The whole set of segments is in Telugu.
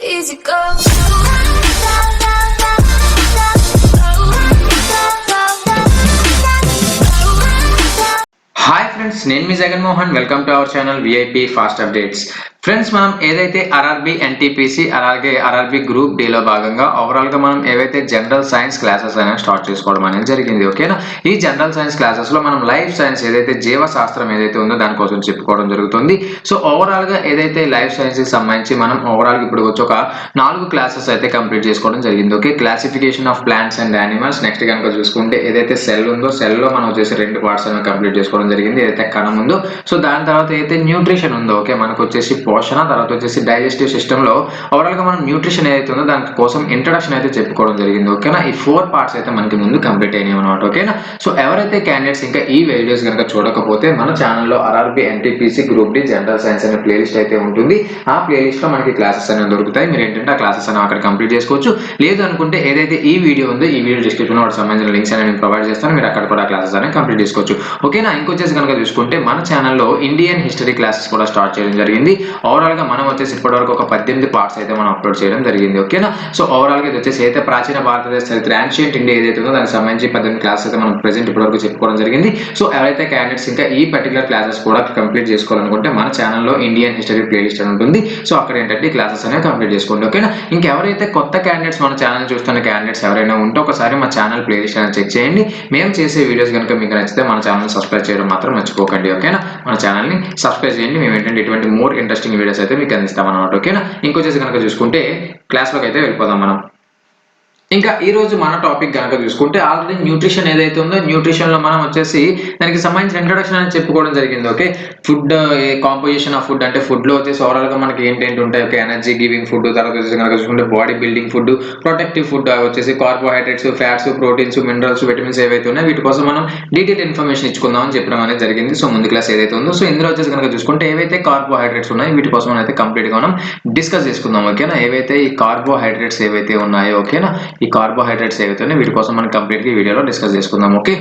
easy go. Hi friends, name is Jagan Mohan. Welcome to our channel VIP Fast Updates. Friends మనం ఏదైతే ఆర్ఆర్బి ఎన్టీపీసీ అలాగే ఆర్ఆర్బి గ్రూప్ డీలో భాగంగా ఓవరాల్ గా మనం ఏవైతే జనరల్ సైన్స్ క్లాసెస్ అనేవి స్టార్ట్ చేసుకోవడం అనేది జరిగింది. ఓకేనా, ఈ జనరల్ సైన్స్ క్లాసెస్ లో మనం లైఫ్ సైన్స్ ఏదైతే జీవశాస్త్రం ఏదైతే ఉందో దానికోసం చెప్పుకోవడం జరుగుతుంది. సో ఓవరాల్ గా ఏదైతే లైఫ్ సైన్స్ కి సంబంధించి మనం ఓవరాల్ గా ఇప్పుడు వచ్చి ఒక 4 క్లాసెస్ అయితే కంప్లీట్ చేసుకోవడం జరిగింది. Okay, classification of plants and animals. Next కనుక చూసుకుంటే ఏదైతే సెల్ ఉందో సెల్ లో మనం వచ్చేసి 2 పార్ట్స్ అనేవి కంప్లీట్ చేసుకోవడం జరిగింది, ఏదైతే కణం ఉందో. సో దాని తర్వాత ఏదైతే న్యూట్రిషన్ ఉందో, ఓకే, మనకు వచ్చేసి పోషణ, తర్వాత వచ్చేసి డైజెస్టివ్ సిస్టమ్ లో ఓవరాల్ గా మనం న్యూట్రిషన్ ఏదైతే ఉందో దాని కోసం ఇంట్రడక్షన్ అయితే చెప్పుకోవడం జరిగింది. ఓకేనా, ఈ 4 పార్ట్స్ అయితే మనకి ముందు కంప్లీట్ అయినాయి అనమాట. ఓకేనా, సో ఎవరైతే క్యాండిడేట్స్ ఇంకా ఈ వీడియోస్ కనుక చూడకపోతే మన ఛానల్లో RRB NTPC group D general science అనే ప్లేలిస్ట్ అయితే ఉంటుంది. ఆ ప్లేలిస్ట్ లో మనకి క్లాసెస్ అనేవి దొరుకుతాయి. మీరు ఏంటంటే ఆ క్లాసెస్ అనేవి అక్కడ కంప్లీట్ చేసుకోవచ్చు. లేదు అనుకుంటే ఏదైతే ఈ వీడియో ఉందో ఈ వీడియో డిస్క్రిప్షన్ లో వాటికి సంబంధించిన లింక్స్ అనేవి నేను ప్రొవైడ్ చేస్తాను, మీరు అక్కడ కూడా క్లాసెస్ అనేవి కంప్లీట్ చేసుకోవచ్చు. ఓకేనా, ఇంకొచ్చేసి కనుక చూసుకుంటే మన ఛానల్లో ఇండియన్ హిస్టరీ క్లాసెస్ కూడా స్టార్ట్ చేయడం జరిగింది. ఓవరాల్ గా మనం వచ్చేసి ఇప్పటివరకు ఒక 18 పార్ట్స్ అయితే మనం అప్లోడ్ చేయడం జరిగింది. ఓకేనా, సో ఓవరాల్ గా ఇది వచ్చేసి అయితే ప్రాచీన భారతదేశ చరిత్ర యాన్షియంట్ ఇండియా ఏదైతే ఉందో దానికి సంబంధించి 18 క్లాసెస్ అయితే మనం ప్రెసెంట్ ఇప్పటివరకు చెప్పుకోవడం జరిగింది. సో ఎవరైతే క్యాండిడేట్స్ ఇంకా ఈ పర్టికులర్ క్లాసెస్ కూడా కంప్లీట్ చేసుకోవాలనుకుంటే మన ఛానల్లో ఇండియన్ హిస్టరీ ప్లేలిస్ట్ అని ఉంటుంది. సో అక్కడ ఏంటంటే క్లాసెస్ అనేవి కంప్లీట్ చేసుకోండి. ఓకేనా, ఇంకెవరైతే కొత్త క్యాండిడేట్స్ మన ఛానల్ చూస్తున్న క్యాండిడేట్స్ ఎవరైనా ఉంటే ఒకసారి మా ఛానల్ ప్లేలిస్ట్ అనేది చెక్ చేయండి. మేము చేసే వీడియోస్ కనుక మీకు నచ్చితే మన ఛానల్ సబ్స్క్రైబ్ చేయడం మాత్రం మర్చిపోకండి. ఓకేనా, మన ఛానల్ ని సబ్స్క్రైబ్ చేయండి. మేము ఏంటంటే ఇటువంటి మోర్ ఇంట్రెస్టింగ్ వీడియోస్ అయితే మీకు అందిస్తాం అన్నమాట. ఓకేనా, ఇంకొచ్చేసి కనుక చూసుకుంటే క్లాస్లోకి అయితే వెళ్ళిపోదాం మనం. ఇంకా ఈ రోజు మన టాపిక్ కనుక చూసుకుంటే ఆల్రెడీ న్యూట్రిషన్ ఏదైతే ఉందో న్యూట్రిషన్ లో మనం వచ్చేసి దానికి సంబంధించిన ఇంట్రొడక్షన్ అనేది చెప్పుకోవడం జరిగింది. Okay, food composition of food అంటే ఫుడ్ లో వచ్చేసి ఓవరాల్ గా మనకి ఏంటేంటి ఉంటాయి. ఓకే, ఎనర్జీ గివింగ్ ఫుడ్, తర్వాత వచ్చేసి కనుక చూసుకుంటే body building food, protective food వచ్చేసి carbohydrates, fats, proteins, minerals, vitamins ఏవైతే ఉన్నాయో వీటి కోసం మనం డీటెయిల్ ఇన్ఫర్మేషన్ ఇచ్చుకుందాం అని చెప్పడం అనేది జరిగింది. సో ముందు క్లాస్ ఏదైతే ఉందో సో ఇందులో వచ్చేసి కనుక చూసుకుంటే ఏవైతే కార్బోహైడ్రేట్స్ ఉన్నాయో వీటి కోసం అయితే కంప్లీట్ గా మనం డిస్కస్ చేసుకుందాం. ఓకేనా, ఏవైతే ఈ కార్బోహైడ్రేట్స్ ఏవైతే ఉన్నాయో, ఓకేనా, ఈ కార్బోహైడ్రేట్స్ ఏవైతే ఉన్నాయో వీటి కోసం మనం కంప్లీట్ గా ఈ వీడియోలో డిస్కస్ చేసుకుందాం. ఓకే,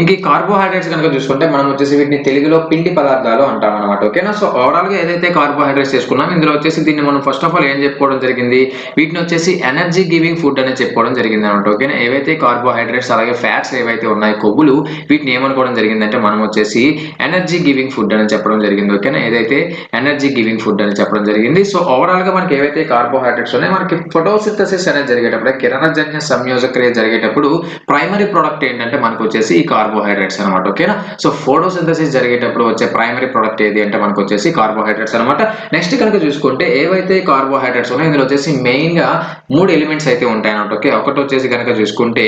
ఇంక ఈ కార్బోహైడ్రేట్స్ కనుక చూసుకుంటే మనం వచ్చేసి వీటిని తెలుగులో పిండి పదార్థాలు అంటాం అనమాట. ఓకేనా, సో ఓవరాల్ గా ఏదైతే కార్బోహైడ్రేట్స్ చేసుకున్నాం ఇందులో వచ్చేసి దీన్ని మనం ఫస్ట్ ఆఫ్ ఆల్ ఏం చెప్పుకోవడం జరిగింది, వీటిని వచ్చేసి ఎనర్జీ గివింగ్ ఫుడ్ అనేది చెప్పుకోవడం జరిగింది అనమాట. ఓకేనా, ఏవైతే కార్బోహైడ్రేట్స్ అలాగే ఫ్యాట్స్ ఏవైతే ఉన్నాయి కొవ్వులు వీటిని ఏమనుకోవడం జరిగిందంటే మనం వచ్చేసి ఎనర్జీ గివింగ్ ఫుడ్ అని చెప్పడం జరిగింది. ఓకేనా, ఏదైతే ఎనర్జీ గివింగ్ ఫుడ్ అని చెప్పడం జరిగింది. సో ఓవరాల్ గా మనకి ఏవైతే కార్బోహైడ్రేట్స్ ఉన్నాయో మనకి ఫోటోసింథసిస్ అనేది జరిగేటప్పుడు కిరణజన్య సంయోజక్రియ జరిగేటప్పుడు ప్రైమరీ ప్రొడక్ట్ ఏంటంటే మనకు వచ్చేసి ఈ కార్బోహైడ్రేట్స్ అనమాట. ఓకేనా, సో ఫోటోసింథసిస్ జరిగేటప్పుడు వచ్చే ప్రైమరీ ప్రొడక్ట్ ఏది అంటే మనకు వచ్చేసి కార్బోహైడ్రేట్స్ అనమాట. నెక్స్ట్ కనుక చూసుకుంటే ఏవైతే కార్బోహైడ్రేట్స్ ఉన్నాయో ఇందులో వచ్చేసి మెయిన్ గా 3 ఎలిమెంట్స్ అయితే ఉంటాయి అన్నమాట. ఓకే, ఒకటి వచ్చేసి కనుక చూసుకుంటే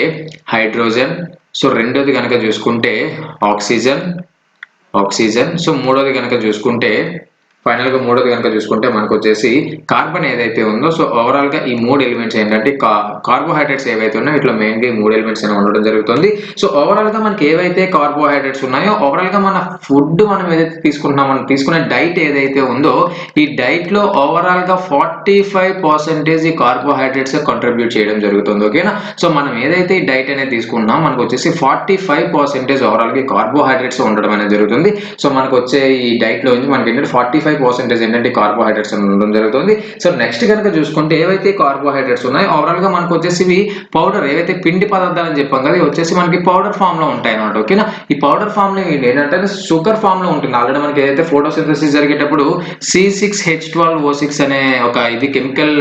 హైడ్రోజన్, సో రెండోది కనుక చూసుకుంటే ఆక్సిజన్, సో మూడోది కనుక చూసుకుంటే ఫైనల్ గా మూడోది కనుక చూసుకుంటే మనకు వచ్చేసి కార్బన్ ఏదైతే ఉందో. సో ఓవరాల్ గా ఈ 3 ఎలిమెంట్స్ ఏంటంటే కార్బోహైడ్రేట్స్ ఏవైతే ఉన్నాయో ఇట్లా మెయిన్ గా ఈ 3 ఎలిమెంట్స్ అనేవి ఉండడం జరుగుతుంది. సో ఓవరాల్ గా మనకి ఏవైతే కార్బోహైడ్రేట్స్ ఉన్నాయో ఓవరాల్ గా మన ఫుడ్ మనం ఏదైతే తీసుకుంటున్నాం, మనం తీసుకునే డైట్ ఏదైతే ఉందో ఈ డైట్ లో ఓవరాల్ గా 45% ఈ కార్బోహైడ్రేట్స్ కంట్రిబ్యూట్ చేయడం జరుగుతుంది. ఓకేనా, సో మనం ఏదైతే ఈ డైట్ అనేది తీసుకుంటున్నాం మనకు వచ్చేసి 45% ఓవరాల్ గా కార్బోహైడ్రేట్స్ ఉండడం అనేది జరుగుతుంది. సో మనకు వచ్చే ఈ డైట్ లో మనకి ఏంటంటే 45% ఏంటంటే కార్బోహైడ్రేట్స్ ఉండడం జరుగుతుంది. సో నెక్స్ట్ కనుక చూసుకుంటే ఏవైతే కార్బోహైడ్రేట్స్ ఉన్నాయో ఓవరాల్ గా మనకు వచ్చేసి పౌడర్ ఏవైతే పిండి పదార్థాలు అని చెప్పాం కదా వచ్చేసి మనకి పౌడర్ ఫామ్ లో ఉంటాయి అన్నమాట. ఓకేనా, ఈ పౌడర్ ఫామ్ లో ఏంటంటే షుగర్ ఫామ్ లో ఉంటుంది. ఆల్రెడీ మనకి ఏదైతే ఫోటోసింథసిస్ జరిగేటప్పుడు C6H12O6 అనే ఒక ఇది కెమికల్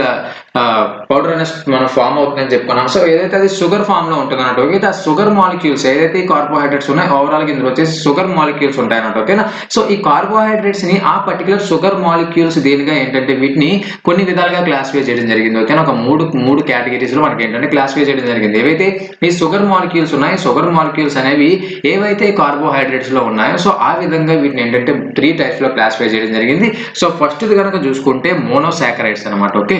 పౌడర్ అనే మనం ఫామ్ అవుతుందని చెప్పుకున్నాం. సో ఏదైతే అది షుగర్ ఫామ్ లో ఉంటుంది అన్నట్టు. ఓకే, ఆ షుగర్ మాలిక్యూల్స్ ఏదైతే కార్బోహైడ్రేట్స్ ఉన్నాయో ఓవరాల్ గా ఇందులో వచ్చేసి షుగర్ మాలిక్యూల్స్ ఉంటాయి అన్నట్టు. ఓకేనా, సో ఈ కార్బోహైడ్రేట్స్ ని ఆ పర్టికులర్ షుగర్ మాలిక్యూల్స్ దేనిగా ఏంటంటే వీటిని కొన్ని విధాలుగా క్లాసిఫై చేయడం జరిగింది. ఓకేనా, ఒక మూడు కేటగిరీస్ లో మనకి ఏంటంటే క్లాసిఫై చేయడం జరిగింది. ఏవైతే ఈ షుగర్ మాలిక్యూల్స్ ఉన్నాయో షుగర్ మాలిక్యూల్స్ అనేవి ఏవైతే కార్బోహైడ్రేట్స్ లో ఉన్నాయో సో ఆ విధంగా వీటిని ఏంటంటే 3 టైప్స్ లో క్లాసిఫై చేయడం జరిగింది. సో ఫస్ట్ కనుక చూసుకుంటే మోనోసాకరైడ్స్ అనమాట. Okay,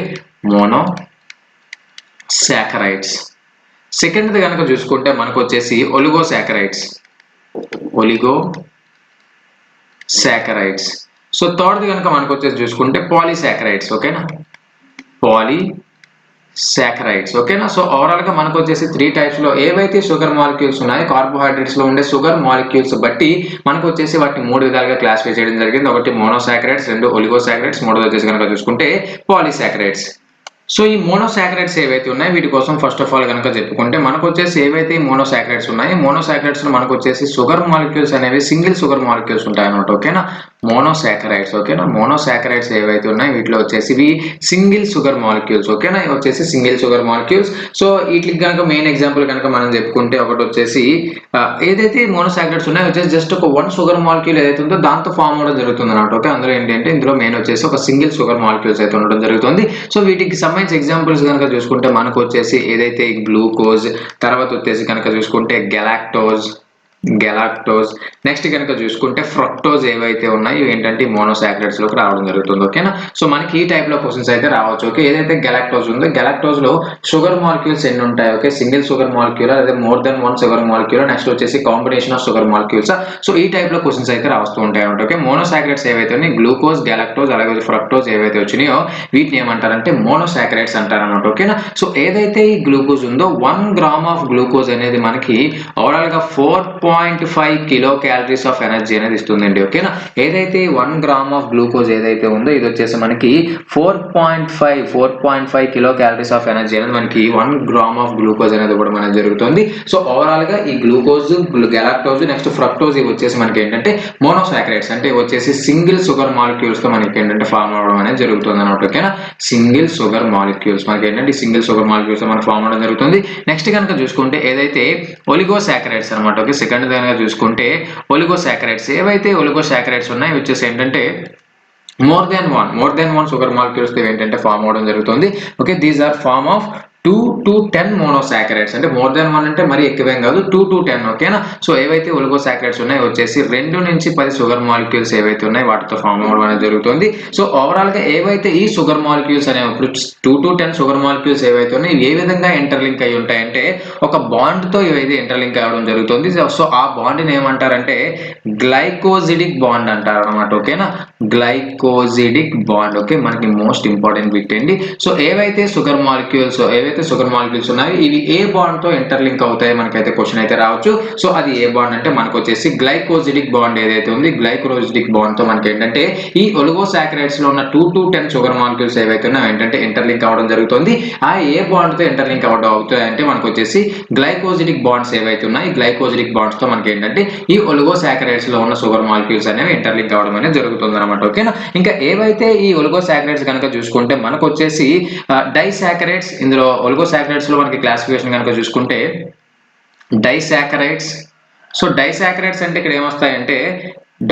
monosaccharides. సెకండ్ కనుక చూసుకుంటే మనకు వచ్చేసి ఒలిగోసాకరైడ్స్. సో థర్డ్ కనుక మనకు వచ్చేసి చూసుకుంటే పాలీసాకరైడ్స్. ఓకేనా, పాలీసాకరైడ్స్. ఓకేనా, సో ఓవరాల్ గా మనకు వచ్చేసి 3 టైప్స్ లో ఏవైతే షుగర్ మాలిక్యూల్స్ ఉన్నాయో కార్బోహైడ్రేట్స్ లో ఉండే షుగర్ మాలిక్యూల్స్ బట్టి మనకు వచ్చేసి వాటిని 3 విధాలుగా క్లాసిఫై చేయడం జరిగింది. ఒకటి మోనోసాకరైడ్స్, 2 ఒలిగోసాకరైడ్స్, మూడోది వచ్చేసి కనుక చూసుకుంటే పాలీసాకరైడ్స్. సో ఈ మోనోసాకరైడ్స్ ఏవైతే ఉన్నాయో వీటి కోసం ఫస్ట్ ఆఫ్ ఆల్ కనుక చెప్పుకుంటే మనకు వచ్చేసి ఏవైతే మోనోసాకరైడ్స్ ఉన్నాయో మోనోసాకరైడ్స్ లో మనకు వచ్చేసి షుగర్ మాలిక్యూల్స్ అనేవి సింగిల్ షుగర్ మాలిక్యూల్స్ ఉంటాయి అన్నమాట. ఓకేనా, మోనోసాకరైడ్స్. ఓకేనా, మోనోసాకరైడ్స్ ఏవైతే ఉన్నాయో వీటిలో వచ్చేసి ఇవి సింగిల్ షుగర్ మాలిక్యూల్స్. ఓకేనా, ఇవి వచ్చేసి సింగిల్ షుగర్ మాలిక్యూల్స్. సో వీటికి కనుక మెయిన్ ఎగ్జాంపుల్ కనుక మనం చెప్పుకుంటే ఒకటి వచ్చేసి ఏదైతే మోనోసాకరైడ్స్ ఉన్నాయో వచ్చేసి జస్ట్ ఒక వన్ షుగర్ మాలిక్యూల్ ఏదైతే ఉందో దాంతో ఫామ్ అవడం జరుగుతుంది అన్నమాట. ఓకే, అందులో ఏంటంటే ఇందులో మెయిన్ వచ్చేసి ఒక సింగిల్ షుగర్ మాలిక్యూల్స్ అయితే ఉండడం జరుగుతుంది. సో వీటికి సంబంధించి ఎగ్జాంపుల్స్ కనుక చూసుకుంటే మనకు వచ్చేసి ఏదైతే గ్లూకోజ్, తర్వాత వచ్చేసి కనుక చూసుకుంటే గెలాక్టోజ్ నెక్స్ట్ కనుక చూసుకుంటే ఫ్రక్టోజ్ ఏవైతే ఉన్నాయో ఏంటంటే మోనోసాకరైడ్స్ లోకి రావడం జరుగుతుంది. ఓకేనా, సో మనకి ఈ టైప్ లో క్వశ్చన్స్ అయితే రావచ్చు. ఓకే, ఏదైతే గెలాక్టోజ్ ఉందో గెలాక్టోజ్ లో షుగర్ మాలిక్యూల్స్ ఎన్ని ఉంటాయి? ఓకే, సింగిల్ షుగర్ మాలిక్యూల్, అదే more than one sugar molecule, next వచ్చేసి combination of sugar molecules. So ఈ టైప్ లో క్వశ్చన్స్ అయితే రాస్తూ ఉంటాయి అన్నమాట. ఓకే, మోనోసాకరైడ్స్ ఏవైతే ఉన్నాయి గ్లూకోజ్, గెలాక్టోజ్ అలాగే ఫ్రక్టోజ్ ఏవైతే వచ్చినాయో వీటిని ఏమంటారంటే మోనోసాకరైడ్స్ అంటారు అన్నమాట. ఓకేనా, సో ఏదైతే ఈ గ్లూకోజ్ ఉందో 1 గ్రామ్ ఆఫ్ గ్లూకోజ్ అనేది మనకి ఓవరాల్ గా 4.5 కిలో క్యాలరీస్ ఆఫ్ ఎనర్జీ అనేది ఇస్తుందండి. ఓకేనా, ఏదైతే 1 గ్రామ్ ఆఫ్ గ్లూకోజ్ ఏదైతే ఉందో ఇది వచ్చేసి మనకి 4.5 కిలో క్యాలరీస్ ఆఫ్ ఎనర్జీ అనేది మనకి 1 గ్రామ్ ఆఫ్ గ్లూకోజ్ అనేది కూడా మనకి జరుగుతుంది. సో ఓవరాల్ గా ఈ గ్లూకోజ్, గెలాక్టోజ్ నెక్స్ట్ ఫ్రక్టోజ్ ఇవి వచ్చేసి మనకి ఏంటంటే మోనోసాకరైడ్స్, అంటే వచ్చేసి సింగిల్ షుగర్ మాలిక్యూల్స్ తో మనకి ఏంటంటే ఫామ్ అవడం అనేది జరుగుతుంది అన్నమాట. ఓకేనా, సింగిల్ షుగర్ మాలిక్యూల్స్ మనకి ఏంటంటే సింగిల్ షుగర్ మాలిక్యూల్స్ మనకి ఫామ్ అవడం జరుగుతుంది. నెక్స్ట్ కనుక చూసుకుంటే ఏదైతే ఒలిగోసాకరైడ్స్ అనమాట. ఓకే, సెకండ్ కనుక చూసుకుంటే ఒలిగోసాకరైడ్స్ ఏవైతే ఒలిగోసాకరైడ్స్ ఉన్నాయో వచ్చేసి ఏంటంటే more than one sugar molecules ఏంటంటే ఫామ్ అవడం జరుగుతుంది. Okay, these are form of 2 to 10 monosaccharides, అంటే మోర్ దెన్ 1 అంటే మరి ఎక్కువేం కాదు, 2 to 10. ఓకేనా, సో ఏవైతే ఒలిగోసాకరైడ్స్ ఉన్నాయో వచ్చేసి 2 నుంచి 10 షుగర్ మాలిక్యూల్స్ ఏవైతే ఉన్నాయో వాటితో ఫామ్ అవ్వడం అనేది జరుగుతుంది. సో ఓవరాల్ గా ఏవైతే ఈ షుగర్ మాలిక్యూల్స్ అనేవి ఇప్పుడు 2 to 10 షుగర్ మాలిక్యూల్స్ ఏవైతే ఉన్నాయో ఏ విధంగా ఇంటర్లింక్ అయి ఉంటాయంటే ఒక బాండ్ తో ఇవైతే ఇంటర్లింక్ అవ్వడం జరుగుతుంది. సో ఆ బాండ్ ని ఏమంటారంటే గ్లైకోజిడిక్ బాండ్ అంటారు అనమాట. ఓకేనా, గ్లైకోజిడిక్ బాండ్. ఓకే, మనకి మోస్ట్ ఇంపార్టెంట్ బిట్ అండి. సో ఏవైతే షుగర్ మాలిక్యూల్స్ ఉన్నాయో ఇవి ఏ బాండ్ తో ఇంటర్లింక్ అవుతాయి మనకైతే క్వశ్చన్ అయితే రావచ్చు. సో అది ఏ బాండ్ అంటే మనకు వచ్చేసి గ్లైకోజిడిక్ బాండ్ ఏదైతే ఉంది గ్లైకోజిడిక్ బాండ్ తో మనకి ఏంటంటే ఈ ఒలిగోసాకరైడ్స్ లో ఉన్న 2 to 10 షుగర్ మాలిక్యూల్స్ ఏవైతే ఉన్నాయో ఏంటంటే ఇంటర్లింక్ అవ్వడం జరుగుతుంది. ఆ ఏ బాండ్ తో ఇంటర్లింక్ అవుతాయి అంటే మనకు వచ్చేసి గ్లైకోజిడిక్ బాండ్స్ ఏవైతే ఉన్నాయి ఈ గ్లైకోజిడిక్ బాండ్స్ తో మనకి ఏంటంటే ఈ ఒలిగోసాకరైడ్స్ లో ఉన్న షుగర్ మాలిక్యూల్స్ అనేవి ఇంటర్లింక్ అవ్వడం అనేది జరుగుతుంది అనమాట. ఓకేనా, ఇంకా ఏవైతే ఈ ఒలిగోసాకరైడ్స్ కనుక చూసుకుంటే మనకు వచ్చేసి డైసాకరైడ్స్, ఇందులో ఒలిగోసాకరైడ్స్ లో మనకి క్లాసిఫికేషన్ కనుక చూసుకుంటే డైసాకరైడ్స్. సో డైసాకరైడ్స్ అంటే ఇక్కడ ఏమొస్తాయంటే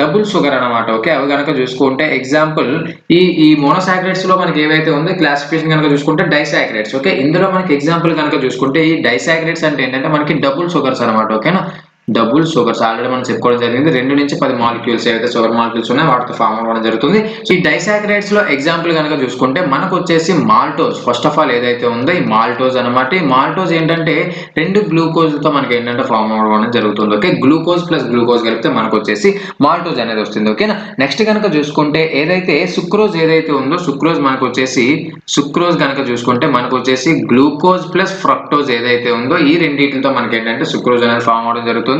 డబుల్ షుగర్ అనమాట. ఓకే, అవి కనుక చూసుకుంటే ఎగ్జాంపుల్ ఈ మోనోసాకరైడ్స్ లో మనకి ఏవైతే ఉందో క్లాసిఫికేషన్ కనుక చూసుకుంటే డైసాకరైడ్స్. ఓకే, ఇందులో మనకి ఎగ్జాంపుల్ కనుక చూసుకుంటే ఈ డైసాకరైడ్స్ అంటే ఏంటంటే మనకి డబుల్ షుగర్స్ అనమాట. ఓకేనా, డబుల్ షుగర్స్ ఆల్రెడీ మనం చెప్పుకోవడం జరిగింది. 2 నుంచి 10 మాలిక్యూల్స్ ఏవైతే షుగర్ మాలిక్యూల్స్ ఉన్నాయో వాటితో ఫామ్ అవ్వడం జరుగుతుంది. సో ఈ డైసాకరైడ్స్ లో ఎగ్జాంపుల్ కనుక చూసుకుంటే మనకు వచ్చేసి మాల్టోజ్. ఫస్ట్ ఆఫ్ ఆల్ ఏదైతే ఉందో ఈ మాల్టోజ్ అనమాట. ఈ మాల్టోజ్ ఏంటంటే 2 గ్లూకోజ్ తో మనకి ఏంటంటే ఫామ్ అవ్వడం అనేది జరుగుతుంది. ఓకే, గ్లూకోజ్ ప్లస్ గ్లూకోజ్ కలిపితే మనకు వచ్చేసి మాల్టోజ్ అనేది వస్తుంది. ఓకేనా, నెక్స్ట్ కనుక చూసుకుంటే ఏదైతే సుక్రోజ్ ఏదైతే ఉందో సుక్రోజ్ మనకు వచ్చేసి సుక్రోజ్ కనుక చూసుకుంటే మనకు వచ్చేసి గ్లూకోజ్ ప్లస్ ఫ్రక్టోజ్ ఏదైతే ఉందో ఈ రెండింటితో మనకి ఏంటంటే సుక్రోజ్ అనేది ఫామ్ అవడం జరుగుతుంది.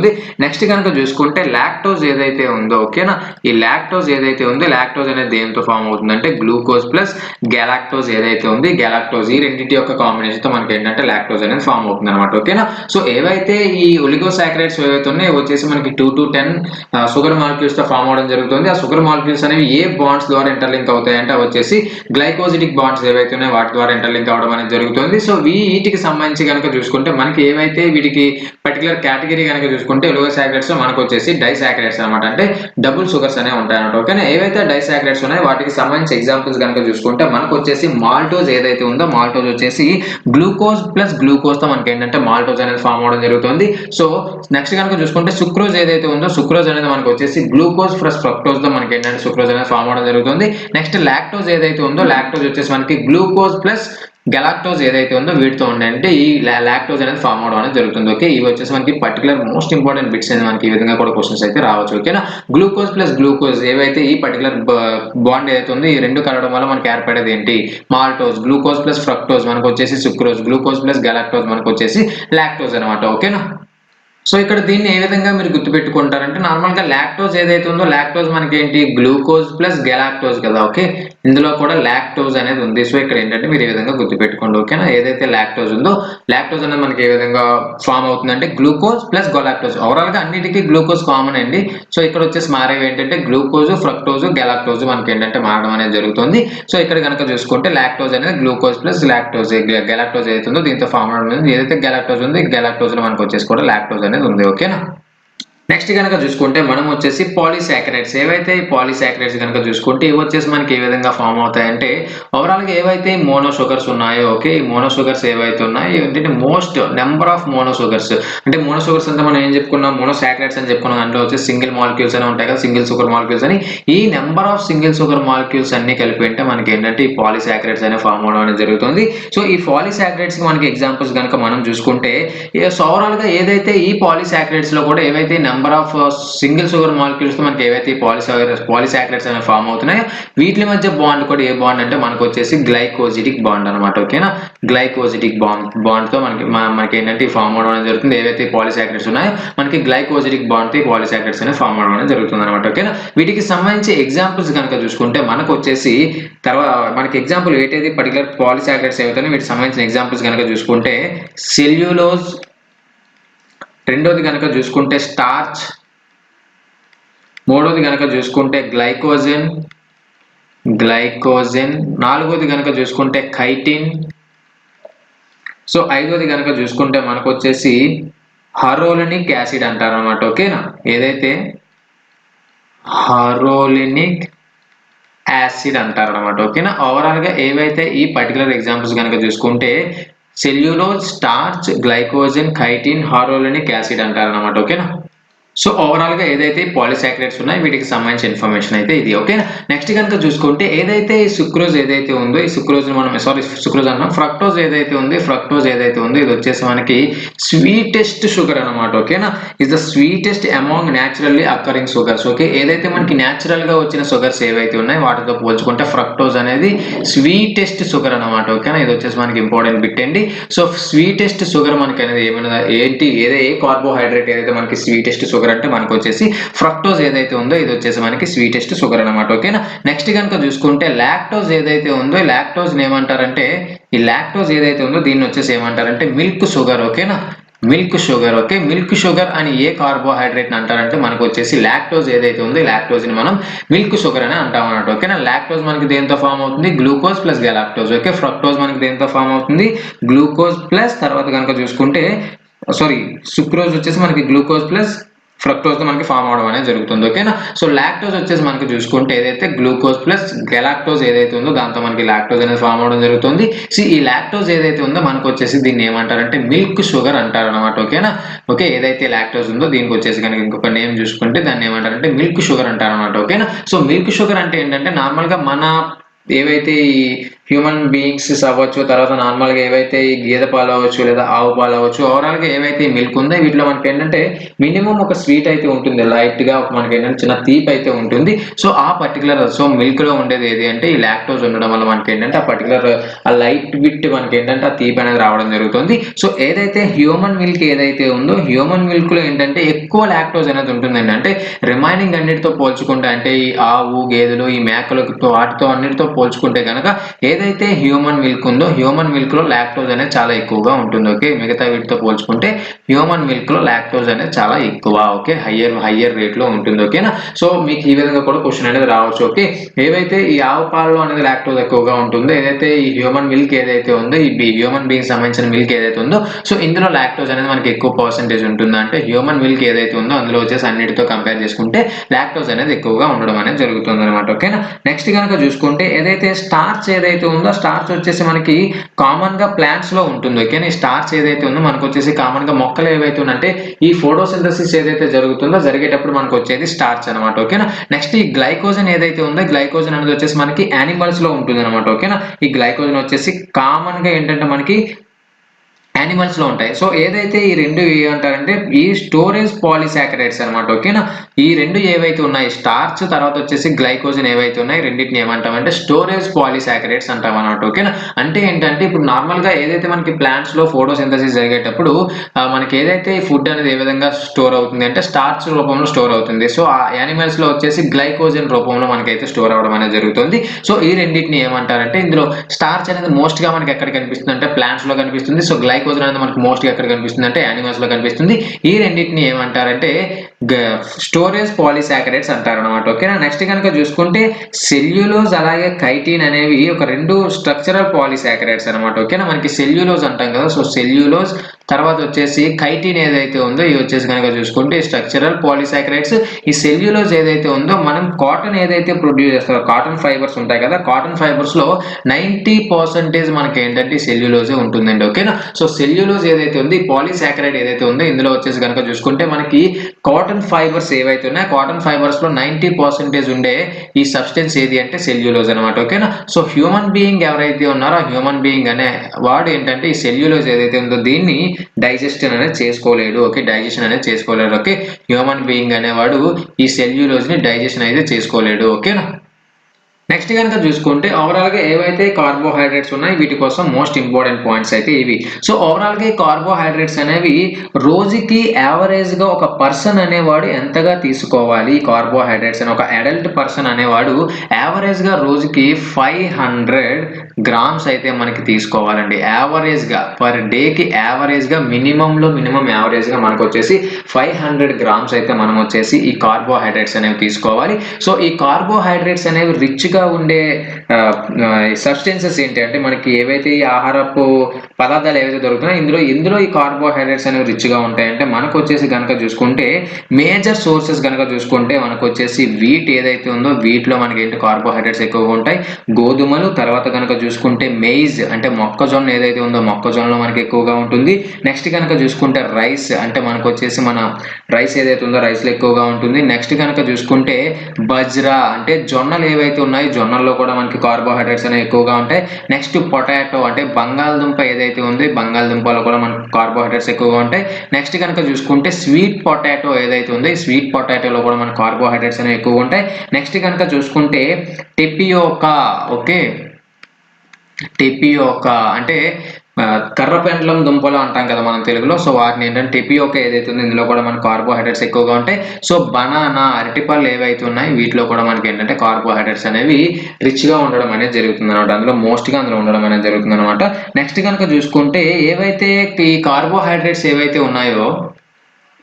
నెక్స్ట్ కనుక చూసుకుంటే లాక్టోజ్ ఏదైతే ఉందో ఓకేనా, ఈ లాక్టోజ్ ఏదైతే ఉందో లాక్టోజ్ అనేది దేంతో ఫామ్ అవుతుందంటే గ్లూకోజ్ ప్లస్ గెలాక్టోజ్ ఏదైతే ఉంది గెలాక్టోజ్ ఈ రెండింటి యొక్క కాంబినేషన్ తో మనకి ఏంటంటే లాక్టోజ్ అనేది ఫామ్ అవుతుంది అనమాట. ఓకేనా, సో ఏవైతే ఈ ఒలిగోసాకరైడ్స్ ఏవైతే ఉన్నాయో వచ్చేసి మనకి 2 to 10 షుగర్ మాలిక్యూల్స్ తో ఫామ్ అవడం జరుగుతుంది. ఆ షుగర్ మాలిక్యూల్స్ అనేవి ఏ బాండ్స్ ద్వారా ఇంటర్లింక్ అవుతాయి అంటే వచ్చేసి గ్లైకోజిడిక్ బాండ్స్ ఏవైతే ఉన్నాయో వాటి ద్వారా ఇంటర్లింక్ అవడం అనేది జరుగుతుంది. సో వీటికి సంబంధించి కనుక చూసుకుంటే మనకి ఏవైతే వీటికి పర్టికులర్ కేటగిరీ కనుక చూసుకుంటే ఒలిగోసాకరైడ్స్ లో మనకు వచ్చేసి డైసాకరైడ్స్ అనమాట, అంటే డబుల్ షుగర్స్ అనేవి ఉంటాయి అన్నమాట. ఓకేనా, ఏవైతే డైసాకరైడ్స్ ఉన్నాయో వాటికి సంబంధించి ఎగ్జాంపుల్స్ కనుక చూసుకుంటే మనకు వచ్చేసి మాల్టోజ్ ఏదైతే ఉందో మాల్టోజ్ వచ్చేసి గ్లూకోజ్ ప్లస్ గ్లూకోజ్ తో మనకి ఏంటంటే మాల్టోజ్ అనేది ఫామ్ అవడం జరుగుతుంది. సో నెక్స్ట్ కనుక చూసుకుంటే సుక్రోజ్ ఏదైతే ఉందో సుక్రోజ్ అనేది మనకు వచ్చేసి గ్లూకోజ్ ప్లస్ ఫ్రక్టోజ్ తో మనకి ఏంటంటే సుక్రోజ్ అనేది ఫామ్ అవడం జరుగుతుంది. నెక్స్ట్ లాక్టోజ్ ఏదైతే ఉందో లాక్టోజ్ వచ్చేసి మనకి గ్లూకోజ్ ప్లస్ గెలాక్టోజ్ ఏదైతే ఉందో వీటితో ఉండే ఈ లాక్టోజ్ అనేది ఫామ్ అవడం అనేది జరుగుతుంది. ఓకే, ఇవి వచ్చేసి మనకి పర్టికులర్ మోస్ట్ ఇంపార్టెంట్ బిట్స్ అనేది మనకి ఈ విధంగా కూడా క్వశ్చన్స్ అయితే రావచ్చు. ఓకేనా, గ్లూకోజ్ ప్లస్ గ్లూకోజ్ ఏవైతే ఈ పర్టికులర్ బాండ్ ఏదైతే ఉందో ఈ రెండు కలవడం వల్ల మనకి ఏర్పడేది ఏంటి మాల్టోజ్, గ్లూకోజ్ ప్లస్ ఫ్రక్టోజ్ మనకు వచ్చేసి సుక్రోజ్, గ్లూకోజ్ ప్లస్ గెలాక్టోజ్ మనకు వచ్చేసి లాక్టోజ్ అనమాట. ఓకేనా, సో ఇక్కడ దీన్ని ఏ విధంగా మీరు గుర్తుపెట్టుకుంటారంటే నార్మల్ గా లాక్టోజ్ ఏదైతే ఉందో లాక్టోజ్ మనకి ఏంటి గ్లూకోజ్ ప్లస్ గెలాక్టోజ్ కదా. ఓకే, ఇందులో కూడా లాక్టోజ్ అనేది ఉంది. సో ఇక్కడ ఏంటంటే మీరు ఈ విధంగా గుర్తుపెట్టుకోండి, ఓకేనా. ఏదైతే లాక్టోజ్ ఉందో లాక్టోజ్ అనేది మనకి ఏ విధంగా ఫామ్ అవుతుందంటే గ్లూకోజ్ ప్లస్ గలాక్టోజ్. ఓవరాల్ గా అన్నిటికీ గ్లూకోజ్ కామన్ అండి. సో ఇక్కడ వచ్చేసి మారేవి ఏంటంటే గ్లూకోజ్, ఫ్రక్టోజ్, గలాక్టోజ్ మనకి ఏంటంటే మారడం అనేది జరుగుతుంది. సో ఇక్కడ కనుక చూసుకుంటే లాక్టోజ్ అనేది గ్లూకోజ్ ప్లస్ లాక్టోజ్, గలాక్టోజ్ ఏదైతుందో దీంతో ఫామ్ అవడం. ఏదైతే గలాక్టోజ్ ఉంది, గలాక్టోజ్ లో మనకు వచ్చేసి కూడా లాక్టోజ్ అనేది ఉంది, ఓకేనా. నెక్స్ట్ కనుక చూసుకుంటే మనం వచ్చేసి పాలీసాకరైడ్స్. ఏవైతే ఈ పాలీసాకరైడ్స్ కనుక చూసుకుంటే ఇవి వచ్చేసి మనకి ఏ విధంగా ఫామ్ అవుతాయంటే ఓవరాల్ గా ఏవైతే మోనో షుగర్స్ ఉన్నాయో, ఓకే, ఈ మోనో షుగర్స్ ఏవైతే ఉన్నాయో ఏంటంటే most number of mono sugars. అంటే మోనో షుగర్స్ అంటే మనం ఏం చెప్పుకున్నాం, మోనోసాకరైడ్స్ అని చెప్పుకున్నాం. అందులో వచ్చేసి సింగిల్ మాలిక్యూల్స్ అని ఉంటాయి కదా, సింగిల్ షుగర్ మాలిక్యూల్స్ అని. ఈ number of single sugar molecules అన్ని కలిపి అంటే మనకి ఏంటంటే ఈ పాలీసాకరైడ్స్ అనే ఫామ్ అవడం అనేది జరుగుతుంది. సో ఈ పాలీసాకరైడ్స్ కి మనకి ఎగ్జాంపుల్స్ కనుక మనం చూసుకుంటే ఓవరాల్ గా ఏదైతే ఈ పాలీసాకరైడ్స్ లో కూడా ఏవైతే number of single sugar molecules తో మనకి ఏవైతే పాలీసాకరైడ్స్ అనేవి ఫామ్ అవుతున్నాయో వీటి మధ్య బాండ్ కూడా ఏ బాండ్ అంటే మనకు వచ్చేసి గ్లైకోజిడిక్ బాండ్ అనమాట, ఓకేనా. గ్లైకోజిడిక్ బాండ్ తో మనకి ఏంటంటే ఫామ్ అవడం అనేది జరుగుతుంది. ఏవైతే పాలీసాకరైడ్స్ ఉన్నాయో మనకి గ్లైకోజిడిక్ బాండ్ తో పాలీసాకరైడ్స్ అనేవి ఫామ్ అవడం అనేది జరుగుతుంది అనమాట, ఓకేనా. వీటికి సంబంధించి ఎగ్జాంపుల్స్ కనుక చూసుకుంటే మనకు వచ్చేసి తర్వాత మనకి ఎగ్జాంపుల్ ఏదైతే పర్టికులర్ పాలీసాకరైడ్స్ ఏవైతే వీటికి సంబంధించిన ఎగ్జాంపుల్స్ కనుక చూసుకుంటే సెల్యులోజ్, రెండోది కనుక చూసుకుంటే స్టార్చ్, మూడోది కనుక చూసుకుంటే గ్లైకోజన్, నాలుగోది కనుక చూసుకుంటే కైటిన్. సో ఐదోది కనుక చూసుకుంటే మనకు వచ్చేసి హరోలినిక్ యాసిడ్ అంటారు అనమాట, ఓకేనా. ఏదైతే హరోలినిక్ యాసిడ్ అంటారు అనమాట, ఓకేనా. ఓవరాల్ గా ఏవైతే ఈ పర్టికులర్ ఎగ్జాంపుల్స్ కనుక చూసుకుంటే cellulose, starch, glycogen, chitin, hyaluronic acid అంటారు అనమాట, ఓకేనా. సో ఓవరాల్ గా ఏదైతే పాలీసాకరైడ్స్ ఉన్నాయో వీటికి సంబంధించిన ఇన్ఫర్మేషన్ అయితే ఇది, ఓకేనా. నెక్స్ట్ కనుక చూసుకుంటే ఏదైతే ఈ సుక్రోజ్ ఏదైతే ఉందో ఈ సుక్రోజ్ మనం సుక్రోజ్ అన్నాం, ఫ్రక్టోజ్ ఏదైతే ఉందో ఇది వచ్చేసి మనకి స్వీటెస్ట్ షుగర్ అనమాట, ఓకేనా. Is the sweetest among naturally occurring sugars, okay. ఏదైతే మనకి న్యాచురల్ గా వచ్చిన షుగర్స్ ఏవైతే ఉన్నాయో వాటితో పోల్చుకుంటే ఫ్రక్టోజ్ అనేది స్వీటెస్ట్ షుగర్ అనమాట, ఓకేనా. ఇది వచ్చేసి మనకి ఇంపార్టెంట్ బిట్ అండి. సో స్వీటెస్ట్ షుగర్ మనకి అనేది ఏమైనా ఏంటి, ఏ కార్బోహైడ్రేట్ ఏదైతే మనకి స్వీటెస్ట్ షుగర్ అంటే మనకు వచ్చేసి ఫ్రక్టోజ్ ఏదైతే ఉందో ఇది వచ్చేసి మనకి స్వీటెస్ట్ షుగర్ అనమాట, ఓకేనా. నెక్స్ట్ కనుక చూసుకుంటే లాక్టోజ్ ఏదైతే ఉందో ఈ లాక్టోజ్ ఏమంటారంటే ఈ లాక్టోజ్ ఏదైతే ఉందో దీన్ని వచ్చేసి ఏమంటారంటే మిల్క్ షుగర్, ఓకేనా. Milk sugar, okay. Milk sugar అని ఏ కార్బోహైడ్రేట్ అంటారంటే మనకు వచ్చేసి లాక్టోజ్ ఏదైతే ఉందో ఈ లాక్టోజ్ ని మనం మిల్క్ షుగర్ అని అంటాం అన్నమాట, ఓకేనా. లాక్టోజ్ మనకి దేంతో ఫామ్ అవుతుంది, గ్లూకోజ్ ప్లస్ గలాక్టోజ్, ఓకే. ఫ్రక్టోజ్ మనకి దేంతో ఫామ్ అవుతుంది, గ్లూకోజ్ ప్లస్ తర్వాత కనుక చూసుకుంటే సుక్రోజ్ వచ్చేసి మనకి గ్లూకోజ్ ప్లస్ ఫ్రక్టోజ్ తో మనకి ఫామ్ అవడం అనేది జరుగుతుంది, ఓకేనా. సో లాక్టోజ్ వచ్చేసి మనకి చూసుకుంటే ఏదైతే గ్లూకోజ్ ప్లస్ గలాక్టోజ్ ఏదైతే ఉందో దాంతో మనకి లాక్టోజ్ అనేది ఫామ్ అవడం జరుగుతుంది. సో ఈ లాక్టోజ్ ఏదైతే ఉందో మనకు వచ్చేసి దీన్ని ఏమంటారంటే మిల్క్ షుగర్ అంటారు అనమాట, ఓకేనా. ఓకే, ఏదైతే లాక్టోజ్ ఉందో దీనికి వచ్చేసి కనుక ఇంకొక నేమ్ చూసుకుంటే దాన్ని ఏమంటారంటే మిల్క్ షుగర్ అంటారు అనమాట, ఓకేనా. సో మిల్క్ షుగర్ అంటే ఏంటంటే నార్మల్ గా మన ఏవైతే ఈ హ్యూమన్ బీయింగ్స్ అవ్వచ్చు, తర్వాత నార్మల్గా ఏవైతే ఈ గేదె పాలు అవ్వచ్చు లేదా ఆవు పాలు అవ్వచ్చు, ఓవరాల్గా ఏవైతే మిల్క్ ఉందో వీటిలో మనకి ఏంటంటే మినిమం ఒక స్వీట్ అయితే ఉంటుంది, లైట్ గా మనకి ఏంటంటే చిన్న తీపి అయితే ఉంటుంది. సో ఆ పర్టికులర్ మిల్క్ లో ఉండేది ఏది అంటే ఈ లాక్టోజ్ ఉండడం వల్ల మనకి ఏంటంటే ఆ పర్టికులర్ ఆ లైట్ బిట్ మనకి ఏంటంటే ఆ తీపి అనేది రావడం జరుగుతుంది. సో ఏదైతే హ్యూమన్ మిల్క్ ఏదైతే ఉందో హ్యూమన్ మిల్క్ లో ఏంటంటే ఎక్కువ లాక్టోజ్ అనేది ఉంటుందండి. అంటే రిమైనింగ్ అన్నిటితో పోల్చుకుంటే అంటే ఈ ఆవు, గేదెలు, ఈ మేకలతో వాటితో అన్నిటితో పోల్చుకుంటే కనుక ఏదైతే హ్యూమన్ మిల్క్ ఉందో హ్యూమన్ మిల్క్ లో లాక్టోజ్ అనేది చాలా ఎక్కువగా ఉంటుంది, ఓకే. మిగతా వీటితో పోల్చుకుంటే హ్యూమన్ మిల్క్ లో లాక్టోజ్ అనేది చాలా ఎక్కువ, ఓకే. హయ్యర్ రేట్ లో ఉంటుంది, ఓకేనా. సో మీకు ఈ విధంగా కూడా క్వశ్చన్ అనేది రావచ్చు, ఓకే. ఏవైతే ఈ ఆవు పాలలో అనేది లాక్టోజ్ ఎక్కువగా ఉంటుందో, ఏదైతే ఈ హ్యూమన్ మిల్క్ ఏదైతే ఉందో ఈ హ్యూమన్ బీయింగ్ సంబంధించిన మిల్క్ ఏదైతే ఉందో సో ఇందులో లాక్టోజ్ అనేది మనకి ఎక్కువ పర్సెంటేజ్ ఉంటుందా అంటే హ్యూమన్ మిల్క్ ఏదైతే ఉందో అందులో వచ్చేసి అన్నిటితో కంపేర్ చేసుకుంటే లాక్టోజ్ అనేది ఎక్కువగా ఉండడం అనేది జరుగుతుంది అనమాట, ఓకేనా. నెక్స్ట్ కనుక చూసుకుంటే ఏదైతే స్టార్చ్ ఏదైతే ఉందో స్టార్చ్ వచ్చేసి మనకి కామన్ గా ప్లాంట్స్ లో ఉంటుంది, ఓకేనా. ఈ స్టార్చ్ ఏదైతే ఉందో మనకు వచ్చేసి కామన్ గా మొక్కలు ఏవైతే ఉందంటే ఈ ఫోటోసింథసిస్ ఏదైతే జరుగుతుందో జరిగేటప్పుడు మనకు వచ్చేది స్టార్చ్ అనమాట, ఓకేనా. నెక్స్ట్ ఈ గ్లైకోజన్ ఏదైతే ఉందో గ్లైకోజన్ అనేది వచ్చేసి మనకి యానిమల్స్ లో ఉంటుంది అనమాట, ఓకేనా. ఈ గ్లైకోజన్ వచ్చేసి కామన్ గా ఏంటంటే మనకి యానిమల్స్ లో ఉంటాయి. సో ఏదైతే ఈ రెండు ఏమంటారంటే ఈ స్టోరేజ్ పాలిసాకరైడ్స్ అనమాట. ఓకేనా, ఈ రెండు ఏవైతే ఉన్నాయి స్టార్చ్ తర్వాత వచ్చేసి గ్లైకోజన్ ఏవైతే ఉన్నాయి రెండింటిని ఏమంటామంటే స్టోరేజ్ పాలిసాకరైడ్స్ అంటాం అనమాట. ఓకేనా, అంటే ఏంటంటే ఇప్పుడు నార్మల్ గా ఏదైతే మనకి ప్లాంట్స్ లో ఫోటోసింథసిస్ జరిగేటప్పుడు మనకి ఏదైతే ఫుడ్ అనేది ఏ విధంగా స్టోర్ అవుతుంది అంటే స్టార్చ్ రూపంలో స్టోర్ అవుతుంది. సో ఆ యానిమల్స్ లో వచ్చేసి గ్లైకోజన్ రూపంలో మనకైతే స్టోర్ అవ్వడం అనేది జరుగుతుంది. సో ఈ రెండింటిని ఏమంటారంటే ఇందులో స్టార్చ్ అనేది మోస్ట్ గా మనకి ఎక్కడ కనిపిస్తుంది అంటే ప్లాంట్స్ లో కనిపిస్తుంది. సో గ్లైకోజన్ అనేది మనకి మోస్ట్ గా ఎక్కడ కనిపిస్తుంది అంటే యానిమల్స్ లో కనిపిస్తుంది. ఈ రెండింటిని ఏమంటారంటే స్టోరేజ్ పాలిసాకరైడ్స్ అంటారు అనమాట. ఓకేనా, నెక్స్ట్ కనుక చూసుకుంటే సెల్యులోజ్ అలాగే కైటిన్ అనేవి ఒక రెండు స్ట్రక్చరల్ పాలిసాకరైడ్స్ అనమాట. ఓకేనా, మనకి సెల్యులోజ్ అంటాం కదా, సో సెల్యులోజ్ తర్వాత వచ్చేసి కైటిన్ ఏదైతే ఉందో ఇవి వచ్చేసి కనుక చూసుకుంటే స్ట్రక్చరల్ పాలిసాకరైడ్స్. ఈ సెల్యులోజ్ ఏదైతే ఉందో మనం కాటన్ ఏదైతే ప్రొడ్యూస్ చేస్తారో కాటన్ ఫైబర్స్ ఉంటాయి కదా, కాటన్ ఫైబర్స్ లో 90% మనకి ఏంటంటే సెల్యులోజే ఉంటుందండి. ఓకేనా, సో సెల్యులోజ్ ఏదైతే ఉంది పాలిసాకరైడ్ ఏదైతే ఉందో ఇందులో వచ్చేసి కనుక చూసుకుంటే మనకి కాటన్ ఫైబర్స్ ఏవైతే ఉన్నాయో కాటన్ ఫైబర్స్ లో 90% ఉండే ఈ సబ్స్టెన్స్ ఏది అంటే సెల్యులోజ్ అనమాట. ఓకేనా, సో హ్యూమన్ బీయింగ్ ఎవరైతే ఉన్నారో ఆ హ్యూమన్ బీయింగ్ అనే వాడు ఏంటంటే ఈ సెల్యులోజ్ ఏదైతే ఉందో దీన్ని డైజెషన్ అనేది చేసుకోలేడు. ఓకే, డైజెషన్ అనేది చేసుకోలేడు. ఓకే, హ్యూమన్ బీయింగ్ అనేవాడు ఈ సెల్యులోజ్ ని డైజెషన్ అయితే చేసుకోలేడు. ఓకేనా, నెక్స్ట్ కనుక చూసుకుంటే ఓవరాల్ గా ఏవైతే కార్బోహైడ్రేట్స్ ఉన్నాయి వీటి కోసం మోస్ట్ ఇంపార్టెంట్ పాయింట్స్ అయితే ఇవి. సో ఓవరాల్ గా ఈ కార్బోహైడ్రేట్స్ అనేవి రోజుకి యావరేజ్ గా ఒక పర్సన్ అనేవాడు ఎంతగా తీసుకోవాలి కార్బోహైడ్రేట్స్ అని ఒక అడల్ట్ పర్సన్ అనేవాడు యావరేజ్ గా రోజుకి 500 గ్రామ్స్ అయితే మనకి తీసుకోవాలండి. యావరేజ్ గా పర్ డేకి యావరేజ్ గా మినిమం యావరేజ్ గా మనకు వచ్చేసి 500 గ్రామ్స్ అయితే మనం వచ్చేసి ఈ కార్బోహైడ్రేట్స్ అనేవి తీసుకోవాలి. సో ఈ కార్బోహైడ్రేట్స్ అనేవి రిచ్ గా ఉండే సబ్స్టెన్సెస్ ఏంటి అంటే మనకి ఏవైతే ఈ ఆహారపు పదార్థాలు ఏవైతే దొరుకుతున్నాయో ఇందులో ఈ కార్బోహైడ్రేట్స్ అనేవి రిచ్ గా ఉంటాయంటే మనకు వచ్చేసి కనుక చూసుకుంటే మేజర్ సోర్సెస్ కనుక చూసుకుంటే మనకు వచ్చేసి వీట్ ఏదైతే ఉందో వీటిలో మనకి ఏంటి కార్బోహైడ్రేట్స్ ఎక్కువగా ఉంటాయి. గోధుమలు తర్వాత కనుక చూసుకుంటే మెయిజ్ అంటే మొక్కజొన్న ఏదైతే ఉందో మొక్కజొన్నలో మనకి ఎక్కువగా ఉంటుంది. నెక్స్ట్ కనుక చూసుకుంటే రైస్ అంటే మనకు వచ్చేసి మన రైస్ ఏదైతే ఉందో రైస్ లో ఎక్కువగా ఉంటుంది. నెక్స్ట్ కనుక చూసుకుంటే బజ్రా అంటే జొన్నలు ఏవైతే ఉన్నాయో జొన్నల్లో కూడా మనకి కార్బోహైడ్రేట్స్ అనేవి ఎక్కువగా ఉంటాయి. నెక్స్ట్ పొటాటో అంటే బంగాళదుంప ఏదైతే ఉంది బంగాళదుంపలో కూడా మనకి కార్బోహైడ్రేట్స్ ఎక్కువగా ఉంటాయి. నెక్స్ట్ కనుక చూసుకుంటే స్వీట్ పొటాటో ఏదైతే ఉందో ఈ స్వీట్ పొటాటోలో కూడా మనకి కార్బోహైడ్రేట్స్ అనేవి ఎక్కువగా ఉంటాయి. నెక్స్ట్ కనుక చూసుకుంటే టెపియోకా. ఓకే, టెపియోకా అంటే కర్రపెండలం దుంపలు అంటాం కదా మనం తెలుగులో. సో వాటిని ఏంటంటే టెపియోకా ఏదైతే ఉందో ఇందులో కూడా మనకి కార్బోహైడ్రేట్స్ ఎక్కువగా ఉంటాయి. సో బనానా అరటిపళ్ళు ఏవైతే ఉన్నాయి వీటిలో కూడా మనకి ఏంటంటే కార్బోహైడ్రేట్స్ అనేవి రిచ్ గా ఉండడం అనేది జరుగుతుంది అనమాట. అందులో మోస్ట్ గా అందులో ఉండడం అనేది జరుగుతుంది అనమాట. నెక్స్ట్ కనుక చూసుకుంటే ఏవైతే ఈ కార్బోహైడ్రేట్స్ ఏవైతే ఉన్నాయో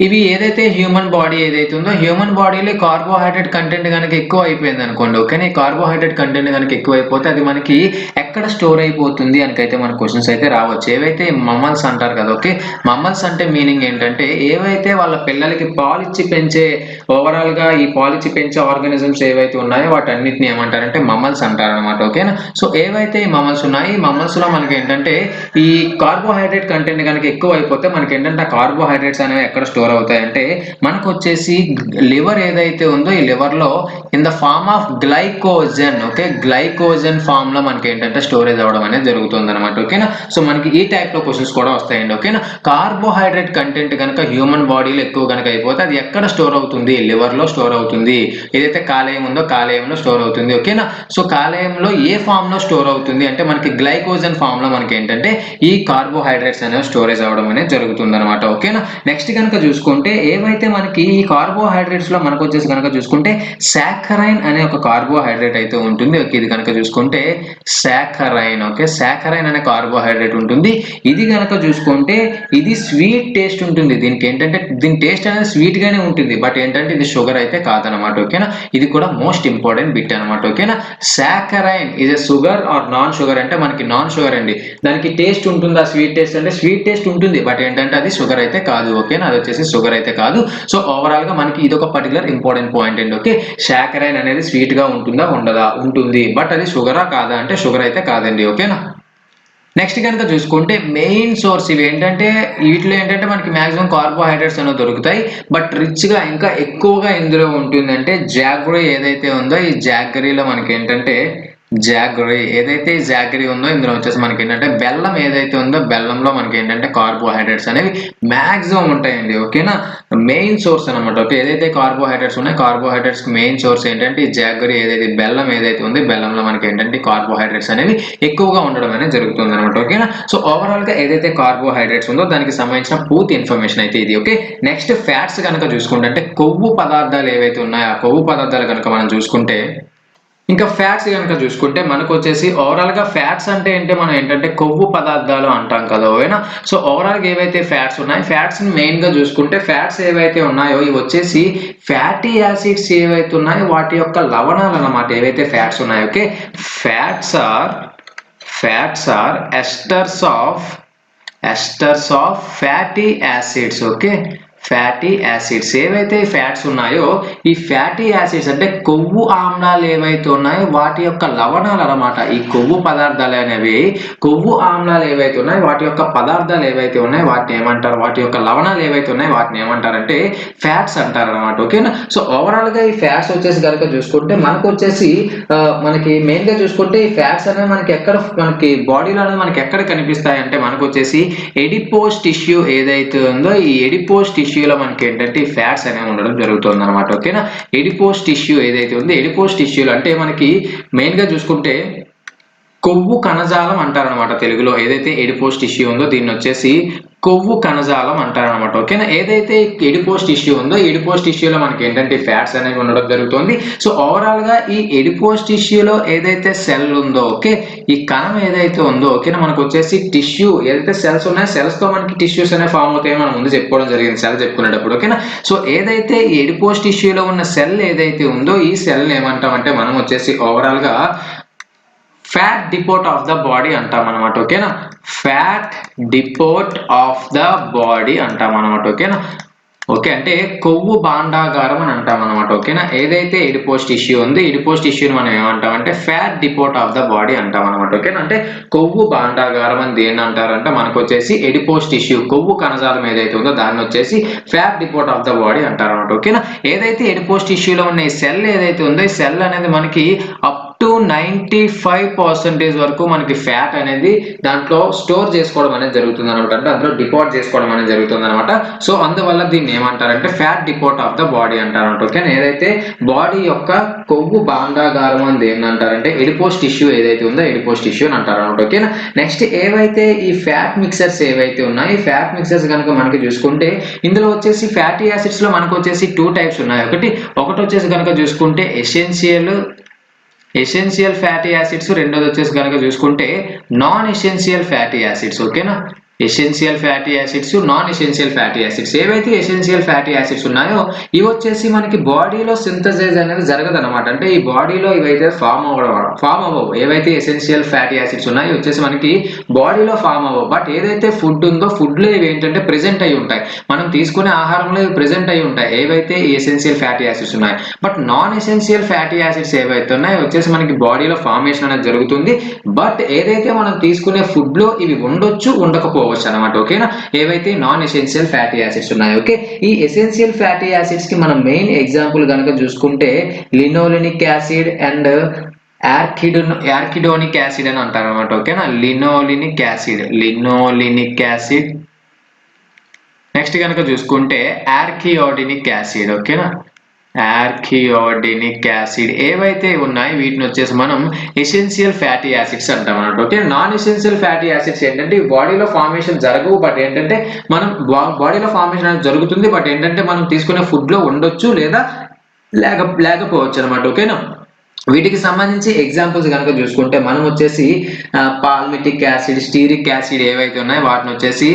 ఇవి ఏదైతే హ్యూమన్ బాడీ ఏదైతే ఉందో హ్యూమన్ బాడీలో కార్బోహైడ్రేట్ కంటెంట్ కనుక ఎక్కువ అయిపోయింది అనుకోండి. ఓకేనా, కార్బోహైడ్రేట్ కంటెంట్ కనుక ఎక్కువ అయిపోతే అది మనకి ఎక్కడ స్టోర్ అయిపోతుంది అనికైతే మన క్వశ్చన్స్ అయితే రావచ్చు. ఏవైతే మమ్మల్స్ అంటారు కదా, ఓకే, మమ్మల్స్ అంటే మీనింగ్ ఏంటంటే ఏవైతే వాళ్ళ పిల్లలకి పాలిచ్చి పెంచే ఓవరాల్ గా ఈ పాలిచ్చి పెంచే ఆర్గానిజమ్స్ ఏవైతే ఉన్నాయో వాటన్నిటిని ఏమంటారంటే మమ్మల్స్ అంటారు అనమాట. ఓకేనా, సో ఏవైతే ఈ మమ్మల్స్ ఉన్నాయి ఈ మమ్మల్స్ లో మనకి ఏంటంటే ఈ కార్బోహైడ్రేట్ కంటెంట్ కనుక ఎక్కువ అయిపోతే మనకి ఏంటంటే ఆ కార్బోహైడ్రేట్స్ అనేవి ఎక్కడ స్టోర్ అవుతాయంటే మనకు వచ్చేసి లివర్ ఏదైతే ఉందో ఈ లివర్ లో in the form of glycogen. Okay, glycogen form లో మనకి ఏంటంటే స్టోరేజ్ అవ్వడం అనేది జరుగుతుంది అనమాట. ఓకేనా, సో మనకి ఈ టైప్ లో క్వశ్చన్స్ కూడా వస్తాయండి. ఓకేనా, కార్బోహైడ్రేట్ కంటెంట్ కనుక హ్యూమన్ బాడీలో ఎక్కువ కనుక అయిపోతే అది ఎక్కడ స్టోర్ అవుతుంది లివర్ లో స్టోర్ అవుతుంది. ఏదైతే కాలేయం ఉందో కాలేయంలో స్టోర్ అవుతుంది. ఓకేనా, సో కాలేయంలో ఏ ఫామ్ లో స్టోర్ అవుతుంది అంటే మనకి గ్లైకోజన్ ఫామ్ లో మనకి ఏంటంటే ఈ కార్బోహైడ్రేట్స్ అనేవి స్టోరేజ్ అవ్వడం అనేది జరుగుతుంది అనమాట. ఓకేనా, నెక్స్ట్ కనుక చూసుకుంటే ఏవైతే మనకి ఈ కార్బోహైడ్రేట్స్ లో మనకు వచ్చేసి కనుక చూసుకుంటే సాకరైన్ అనే ఒక కార్బోహైడ్రేట్ అయితే ఉంటుంది. ఓకే, ఇది కనుక చూసుకుంటే సాకరైన్. ఓకే, సాకరైన్ అనే కార్బోహైడ్రేట్ ఉంటుంది. ఇది కనుక చూసుకుంటే ఇది స్వీట్ టేస్ట్ ఉంటుంది. దీనికి ఏంటంటే దీని టేస్ట్ అనేది స్వీట్ గానే ఉంటుంది. బట్ ఏంటంటే ఇది షుగర్ అయితే కాదనమాట. ఓకేనా, ఇది కూడా మోస్ట్ ఇంపార్టెంట్ బిట్ అనమాట. ఓకేనా, saccharin is a sugar or non sugar అంటే మనకి నాన్ షుగర్ అండి. దానికి టేస్ట్ ఉంటుందా స్వీట్ టేస్ట్ అంటే స్వీట్ టేస్ట్ ఉంటుంది. బట్ ఏంటంటే అది షుగర్ అయితే కాదు. ఓకేనా, అది వచ్చేసి షుగర్ అయితే కాదు. సో ఓవరాల్ గా మనకి ఇది ఒక పర్టికులర్ ఇంపార్టెంట్ పాయింట్ అండి. ఓకే, సాకరైన్ అనేది స్వీట్ గా ఉంటుందా ఉండదా ఉంటుంది. బట్ అది షుగరా కాదా అంటే షుగర్ అయితే కాదండి. ఓకేనా, నెక్స్ట్ కనుక చూసుకుంటే మెయిన్ సోర్స్ ఇవి ఏంటంటే వీటిలో ఏంటంటే మనకి మాక్సిమం కార్బోహైడ్రేట్స్ అనేవి దొరుకుతాయి. బట్ రిచ్ గా ఇంకా ఎక్కువగా ఇందులో ఉంటుందంటే జాగరీ ఏదైతే ఉందో ఈ జాగరీలో మనకి ఏంటంటే జాగరీ ఏదైతే జాగరీ ఉందో ఇందులో వచ్చేసి మనకి ఏంటంటే బెల్లం ఏదైతే ఉందో బెల్లంలో మనకి ఏంటంటే కార్బోహైడ్రేట్స్ అనేవి మాక్సిమం ఉంటాయండి. ఓకేనా, మెయిన్ సోర్స్ అనమాట. ఓకే, ఏదైతే కార్బోహైడ్రేట్స్ ఉన్నాయో కార్బోహైడ్రేట్స్ మెయిన్ సోర్స్ ఏంటంటే ఈ జాగరీ ఏదైతే బెల్లం ఏదైతే ఉందో బెల్లంలో మనకి ఏంటంటే కార్బోహైడ్రేట్స్ అనేవి ఎక్కువగా ఉండడం అనేది జరుగుతుంది అనమాట. ఓకేనా, సో ఓవరాల్ గా ఏదైతే కార్బోహైడ్రేట్స్ ఉందో దానికి సంబంధించిన పూర్తి ఇన్ఫర్మేషన్ అయితే ఇది. ఓకే, నెక్స్ట్ ఫ్యాట్స్ కనుక చూసుకుంటే అంటే కొవ్వు పదార్థాలు ఏవైతే ఉన్నాయో ఆ కొవ్వు పదార్థాలు కనుక మనం చూసుకుంటే ఇంకా ఫ్యాట్స్ కనుక చూసుకుంటే మనకు వచ్చేసి ఓవరాల్ గా ఫ్యాట్స్ అంటే ఏంటి, మనం ఏంటంటే కొవ్వు పదార్థాలు అంటాం కదా. ఓకేనా, సో ఓవరాల్ గా ఏవైతే ఫ్యాట్స్ ఉన్నాయి ఫ్యాట్స్ ని మెయిన్ గా చూసుకుంటే ఫ్యాట్స్ ఏవైతే ఉన్నాయో ఇవి వచ్చేసి ఫ్యాటీ యాసిడ్స్ ఏవైతే ఉన్నాయో వాటి యొక్క లవణాలు అన్నమాట. ఏవైతే ఫ్యాట్స్ ఉన్నాయో okay, fats are esters of fatty acids. Okay, fatty acids ఏవైతే ఫ్యాట్స్ ఉన్నాయో ఈ ఫ్యాటీ యాసిడ్స్ అంటే కొవ్వు ఆమ్లాలు ఏవైతే ఉన్నాయో వాటి యొక్క లవణాలు అన్నమాట. ఈ కొవ్వు పదార్థాలు అనేవి కొవ్వు ఆమ్లాలు ఏవైతే ఉన్నాయో వాటి యొక్క పదార్థాలు ఏవైతే ఉన్నాయో వాటిని ఏమంటారు, వాటి యొక్క లవణాలు ఏవైతే ఉన్నాయో వాటిని ఏమంటారంటే ఫ్యాట్స్ అంటారు అనమాట. ఓకేనా, సో ఓవరాల్ గా ఈ ఫ్యాట్స్ వచ్చేసి కనుక చూసుకుంటే మనకు వచ్చేసి మనకి మెయిన్ గా చూసుకుంటే ఈ ఫ్యాట్స్ అనేవి మనకి ఎక్కడ మనకి బాడీలో అనేది మనకి ఎక్కడ కనిపిస్తాయి అంటే మనకు వచ్చేసి ఎడిపోస్ టిష్యూ ఏదైతే ఉందో ఈ ఎడిపోస్ టిష్యూలో మనకి ఏంటంటే ఈ ఫ్యాట్స్ అనేవి ఉండడం జరుగుతుంది అనమాట. ఓకేనా, ఎడిపోస్ టిష్యూ ఏదైతే ఉందో ఎడిపోస్ టిష్యూలు అంటే మనకి మెయిన్ గా చూసుకుంటే కొవ్వు కణజాలం అంటారనమాట తెలుగులో. ఏదైతే ఎడిపోస్ టిష్యూ ఉందో దీన్ని వచ్చేసి కొవ్వు కణజాలం అంటారనమాట. ఓకేనా, ఏదైతే ఎడిపోస్ టిష్యూ ఉందో ఎడిపోస్ టిష్యూలో మనకి ఏంటంటే ఫ్యాట్స్ అనేవి ఉండడం జరుగుతుంది. సో ఓవరాల్ గా ఈ ఎడిపోస్ టిష్యూలో ఏదైతే సెల్ ఉందో ఓకే, ఈ కణం ఏదైతే ఉందో ఓకేనా మనకు వచ్చేసి టిష్యూ ఏదైతే సెల్స్ ఉన్నాయో సెల్స్ తో మనకి టిష్యూస్ అనేవి ఫామ్ అవుతాయో మనం ముందు చెప్పుకోవడం జరిగింది సెల్ చెప్పుకునేటప్పుడు. ఓకేనా, సో ఏదైతే ఎడిపోస్ టిష్యూలో ఉన్న సెల్ ఏదైతే ఉందో ఈ సెల్ ఏమంటామంటే మనం వచ్చేసి ఓవరాల్ గా fat depot of the body అంటాం అనమాట. ఓకేనా, fat depot of the body అంటాం అనమాట. ఓకేనా, ఓకే అంటే కొవ్వు భాండాగారం అని అంటాం అనమాట. ఓకేనా, ఏదైతే ఎడిపోస్ టిష్యూ ఉంది ఎడిపోస్ టిష్యూని మనం ఏమంటాం అంటే fat depot of the body అంటాం అనమాట. ఓకేనా, అంటే కొవ్వు భాండాగారం అని దేన్ని అంటారంటే మనకు వచ్చేసి ఎడిపోస్ టిష్యూ కొవ్వు కణజాలం ఏదైతే ఉందో దాన్ని వచ్చేసి fat depot of the body అంటారు అనమాట. ఓకేనా, ఏదైతే ఎడిపోస్ టిష్యూలో ఉన్న ఈ సెల్ ఏదైతే ఉందో ఈ సెల్ అనేది మనకి అప్ టు 95% వరకు మనకి ఫ్యాట్ అనేది దాంట్లో స్టోర్ చేసుకోవడం అనేది జరుగుతుంది అనమాట. అంటే అందులో డిపోట్ చేసుకోవడం అనేది జరుగుతుంది అనమాట. సో అందువల్ల దీన్ని ఏమంటారంటే fat depot of the body అంటారంట. ఓకే, ఏదైతే బాడీ యొక్క కొవ్వు భాండాగారం అని దేన్ని అంటారంటే ఎడిపోస్ టిష్యూ ఏదైతే ఉందో ఎడిపోస్ టిష్యూ అని అంటారు అనమాట. ఓకేనా, నెక్స్ట్ ఏవైతే ఈ ఫ్యాట్ మిక్సర్స్ ఏవైతే ఉన్నాయో ఈ ఫ్యాట్ మిక్సర్స్ కనుక మనకి చూసుకుంటే ఇందులో వచ్చేసి ఫ్యాటీ యాసిడ్స్ లో మనకు వచ్చేసి 2 టైప్స్ ఉన్నాయి. ఒకటి వచ్చేసి కనుక చూసుకుంటే ఎసెన్షియల్ ఫ్యాటీ యాసిడ్స్, రెండోది వచ్చేసి కనుక చూసుకుంటే నాన్ ఎసెన్షియల్ ఫ్యాటీ యాసిడ్స్. ఓకేనా, essential fatty acids non essential fatty acids. ఏవైతే ఎసెన్షియల్ ఫ్యాటీ యాసిడ్స్ ఉన్నాయో ఇవి వచ్చేసి మనకి బాడీలో సింథసైజ్ అనేది జరగదు అనమాట. అంటే ఈ బాడీలో ఇవైతే ఫామ్ అవ్వవు. ఏవైతే ఎసెన్షియల్ ఫ్యాటీ యాసిడ్స్ ఉన్నాయో వచ్చేసి మనకి బాడీలో ఫామ్ అవ్వవు. బట్ ఏదైతే ఫుడ్ ఉందో ఫుడ్ లో ఇవి ఏంటంటే ప్రెసెంట్ అయి ఉంటాయి, మనం తీసుకునే ఆహారంలో ఇవి ప్రెసెంట్ అయి ఉంటాయి ఏవైతే ఎసెన్షియల్ ఫ్యాటీ యాసిడ్స్ ఉన్నాయి. But non essential fatty acids ఏవైతే ఉన్నాయో వచ్చేసి మనకి బాడీలో ఫార్మేషన్ అనేది జరుగుతుంది. బట్ ఏదైతే మనం తీసుకునే ఫుడ్ లో ఇవి ఉండొచ్చు ఉండకపోవచ్చు అనమాట. ఓకేనా, ఏవైతే నాన్ ఎసెన్షియల్ ఫ్యాటీ యాసిడ్స్ ఉన్నాయి. ఓకే, ఈ ఎసెన్షియల్ ఫ్యాటీ యాసిడ్స్ కి మనం మెయిన్ ఎగ్జాంపుల్ కనుక చూసుకుంటే లినోలెనిక్ యాసిడ్ అండ్ యార్కిడోనిక్ యాసిడ్ అని అంటారు అనమాట. ఓకేనా, లినోలినిక్ యాసిడ్ నెక్స్ట్ కనుక చూసుకుంటే ఆర్కియోడినిక్ యాసిడ్. ఓకేనా, ఆర్కియోడినిక్ యాసిడ్ ఏవైతే ఉన్నాయో వీటిని వచ్చేసి మనం ఎసెన్షియల్ ఫ్యాటీ యాసిడ్స్ అంటాం అన్నమాట. Okay, non essential fatty acids ఏంటంటే బాడీలో ఫార్మేషన్ జరగవు, బట్ ఏంటంటే మనం బాడీలో ఫార్మేషన్ అనేది జరుగుతుంది, బట్ ఏంటంటే మనం తీసుకునే ఫుడ్ లో ఉండొచ్చు లేదా లేకపోవచ్చు అనమాట. ఓకేనా, వీటికి సంబంధించి ఎగ్జాంపుల్స్ కనుక చూసుకుంటే మనం వచ్చేసి పాల్మిటిక్ యాసిడ్, స్టీరిక్ యాసిడ్ ఏవైతే ఉన్నాయో వాటిని వచ్చేసి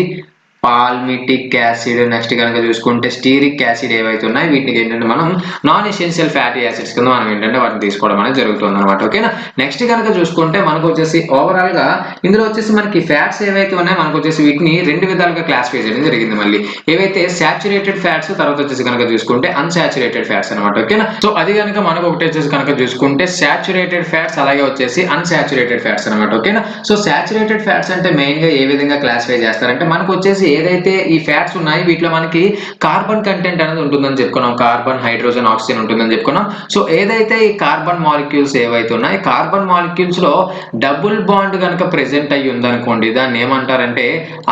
పాల్మిటిక్ యాసిడ్, నెక్స్ట్ కనుక చూసుకుంటే స్టీరిక్ యాసిడ్ ఏవైతే ఉన్నాయో వీటికి ఏంటంటే మనం నాన్ ఎసెన్షియల్ ఫ్యాటీ యాసిడ్స్ కింద మనం ఏంటంటే వాటిని తీసుకోవడం అనేది జరుగుతుంది అనమాట. ఓకేనా, నెక్స్ట్ కనుక చూసుకుంటే మనకు వచ్చేసి ఓవరాల్ గా ఇందులో వచ్చేసి మనకి ఫ్యాట్స్ ఏవైతే ఉన్నాయో మనకు వచ్చేసి వీటిని 2 విధాలుగా క్లాసిఫై చేయడం జరిగింది. మళ్ళీ ఏవైతే సాచురేటెడ్ ఫ్యాట్స్, తర్వాత వచ్చేసి కనుక చూసుకుంటే అన్సాచురేటెడ్ ఫ్యాట్స్ అనమాట. ఓకేనా, సో అది కనుక మనకు ఒకటి వచ్చేసి కనుక చూసుకుంటే సాచురేటెడ్ ఫ్యాట్స్, అలాగే వచ్చేసి అన్సాచురేటెడ్ ఫ్యాట్స్ అనమాట. ఓకేనా, సో సాచురేటెడ్ ఫ్యాట్స్ అంటే మెయిన్ గా ఏ విధంగా క్లాసిఫై చేస్తారంటే మనకు వచ్చేసి ఏదైతే ఈ ఫ్యాట్స్ ఉన్నాయి వీటిలో మనకి కార్బన్ కంటెంట్ అనేది ఉంటుందని చెప్పుకున్నాం. కార్బన్, హైడ్రోజన్, ఆక్సిజన్ ఉంటుందని చెప్పుకున్నాం. సో ఏదైతే ఈ కార్బన్ మాలిక్యూల్స్ ఏవైతే ఉన్నాయి కార్బన్ మాలిక్యూల్స్ లో డబుల్ బాండ్ కనుక ప్రెసెంట్ అయ్యి ఉందనుకోండి దాన్ని ఏమంటారంటే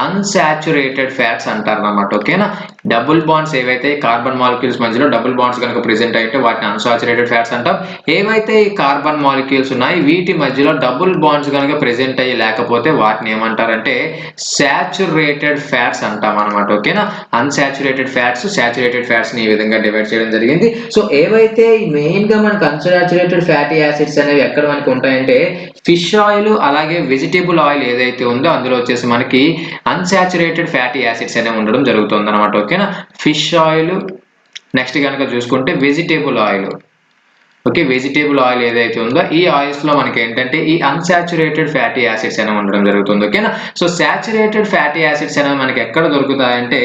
అన్సాచురేటెడ్ ఫ్యాట్స్ అంటారు అన్నమాట. ఓకేనా, డబుల్ బాండ్స్ ఏవైతే కార్బన్ మాలిక్యూల్స్ మధ్యలో డబుల్ బాండ్స్ కనుక ప్రెసెంట్ అయితే వాటిని అన్సాచురేటెడ్ ఫ్యాట్స్ అంటాం. ఏవైతే ఈ కార్బన్ మాలిక్యూల్స్ ఉన్నాయి వీటి మధ్యలో డబుల్ బాండ్స్ కనుక ప్రెసెంట్ అయ్యి లేకపోతే వాటిని ఏమంటారంటే సాచురేటెడ్ ఫ్యాట్స్ అంటాం అనమాట. ఓకేనా, అన్సాచురేటెడ్ ఫ్యాట్స్, సాచురేటెడ్ ఫ్యాట్స్ ని ఈ విధంగా డివైడ్ చేయడం జరిగింది. సో ఏవైతే మెయిన్ గా మనకు అన్సాచురేటెడ్ ఫ్యాటీ యాసిడ్స్ అనేవి ఎక్కడ మనకి ఉంటాయంటే ఫిష్ ఆయిల్ అలాగే వెజిటేబుల్ ఆయిల్ ఏదైతే ఉందో అందులో వచ్చేసి మనకి అన్సాచురేటెడ్ ఫ్యాటీ యాసిడ్స్ అనేవి ఉండడం జరుగుతుంది అనమాట. ఓకేనా, ఫిష్ ఆయిల్, నెక్స్ట్ కనుక చూసుకుంటే vegetable oil. Okay, vegetable oil ఏదైతే ఉందో ఈ ఆయిల్స్ లో మనకి ఏంటంటే ఈ అన్సాచురేటెడ్ ఫ్యాటీ యాసిడ్స్ అనేవి ఉండడం జరుగుతుంది. ఓకేనా, సో సాచురేటెడ్ ఫ్యాటీ యాసిడ్స్ అనేవి మనకి ఎక్కడ దొరుకుతాయంటే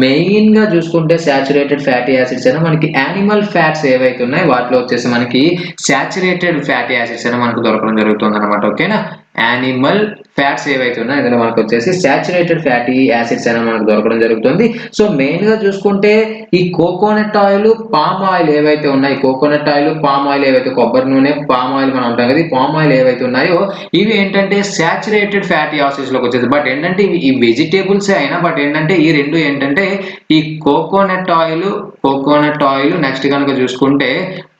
మెయిన్ గా చూసుకుంటే సాచురేటెడ్ ఫ్యాటీ యాసిడ్స్ అనేవి మనకి యానిమల్ ఫ్యాట్స్ ఏవైతే ఉన్నాయో వాటిలో వచ్చేసి మనకి సాచురేటెడ్ ఫ్యాటీ యాసిడ్స్ అనేవి మనకు దొరకడం జరుగుతుంది అనమాట. ఓకేనా, యానిమల్ ఫ్యాట్స్ ఏవైతే ఉన్నాయో ఇందులో మనకు వచ్చేసి సాచురేటెడ్ ఫ్యాటీ యాసిడ్స్ అనేవి మనకు దొరకడం జరుగుతుంది. సో మెయిన్ గా చూసుకుంటే ఈ కోకోనట్ ఆయిల్, పామ్ ఆయిల్ ఏవైతే ఉన్నాయి, కోకోనట్ ఆయిల్, పామ్ ఆయిల్ ఏవైతే కొబ్బరి నూనె, పామ్ ఆయిల్ మనం అంటాం కదా, ఈ పామ్ ఆయిల్ ఏవైతే ఉన్నాయో ఇవి ఏంటంటే సాచురేటెడ్ ఫ్యాటీ యాసిడ్స్ లోకి వచ్చేది. బట్ ఏంటంటే ఈ వెజిటేబుల్స్ అయినా బట్ ఏంటంటే ఈ రెండు ఏంటంటే ఈ కోకోనట్ ఆయిల్ నెక్స్ట్ కనుక చూసుకుంటే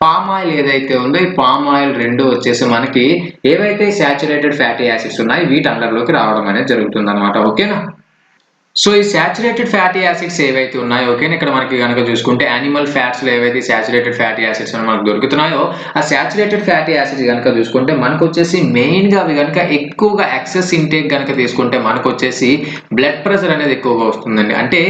పామ్ ఆయిల్ ఏదైతే ఉందో ఈ పామ్ ఆయిల్ రెండు వచ్చేసి మనకి ఏవైతే సాచురేటెడ్ ఫ్యాటీ యాసిడ్స్ ఉన్నాయి వీటి అండర్ లోకి రావడం అనేది జరుగుతుంది అనమాట. ఓకేనా, సో ఈ సాచురేటెడ్ ఫ్యాటీ యాసిడ్స్ ఏవైతే ఉన్నాయో ఓకేనా ఇక్కడ మనకి కనుక చూసుకుంటే యానిమల్ ఫ్యాట్స్ లో ఏవైతే సాచురేటెడ్ ఫ్యాటీ యాసిడ్స్ మనకు దొరుకుతున్నాయో ఆ సాచురేటెడ్ ఫ్యాటీ యాసిడ్స్ కనుక చూసుకుంటే మనకు వచ్చేసి మెయిన్ గా అవి కనుక ఎక్కువగా ఎక్సెస్ ఇంటేక్ కనుక తీసుకుంటే మనకు వచ్చేసి బ్లడ్ ప్రెషర్ అనేది ఎక్కువగా వస్తుందండి. అంటే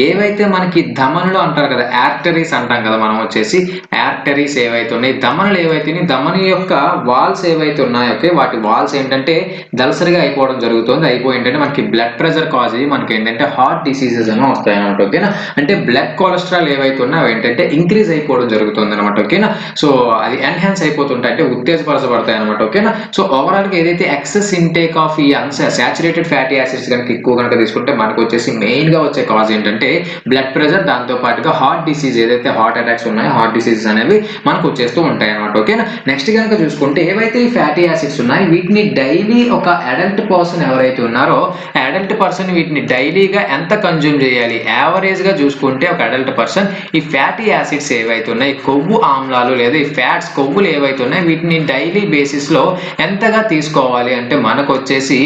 ఏవైతే మనకి ధమనులు అంటారు కదా, ఆర్టరీస్ అంటాం కదా, మనం వచ్చేసి ఆర్టరీస్ ఏవైతే ఉన్నాయి, ధమనులు ఏవైతే ధమని యొక్క వాల్స్ ఏవైతే ఉన్నాయో ఓకే వాటి వాల్స్ ఏంటంటే దళసరిగా అయిపోవడం జరుగుతుంది. అయిపోయి ఏంటంటే మనకి బ్లడ్ ప్రెషర్ కాజ్ అయ్యి మనకి ఏంటంటే హార్ట్ డిసీజెస్ అనేవి వస్తాయి అనమాట. ఓకేనా, అంటే బ్లడ్ కొలెస్ట్రాల్ ఏవైతే ఉన్నాయో ఏంటంటే ఇంక్రీజ్ అయిపోవడం జరుగుతుంది అనమాట. ఓకేనా, సో అది ఎన్హాన్స్ అయిపోతుంటాయి అంటే ఉత్తేజపరచబడతాయి అనమాట. ఓకేనా, సో ఓవరాల్ గా ఏదైతే ఎక్సెస్ ఇంటేక్ ఆఫ్ ఈ సాచురేటెడ్ ఫ్యాటీ యాసిడ్స్ కనుక ఎక్కువ కనుక తీసుకుంటే మనకు వచ్చేసి మెయిన్ గా వచ్చే కాజ్ ఏంటంటే బ్లడ్ ప్రెషర్, దాంతో పాటుగా హార్ట్ డిసీజ్ ఏదైతే హార్ట్ అటాక్స్ ఉన్నాయో హార్ట్ డిసీజెస్ అనేవి మనకు వచ్చేస్తూ ఉంటాయి అనమాట. ఓకేనా, నెక్స్ట్ కనుక చూసుకుంటే ఏవైతే ఈ ఫ్యాటీ యాసిడ్స్ ఉన్నాయి వీటిని డైలీ ఒక అడల్ట్ పర్సన్ ఎవరైతే ఉన్నారో అడల్ట్ పర్సన్ వీటిని డైలీగా ఎంత కన్జ్యూమ్ చేయాలి, యావరేజ్ గా చూసుకుంటే ఒక అడల్ట్ పర్సన్ ఈ ఫ్యాటీ యాసిడ్స్ ఏవైతే ఉన్నాయి కొవ్వు ఆమ్లాలు లేదా ఈ ఫ్యాట్స్ కొవ్వులు ఏవైతే ఉన్నాయి వీటిని డైలీ బేసిస్ లో ఎంతగా తీసుకోవాలి అంటే మనకు వచ్చేసి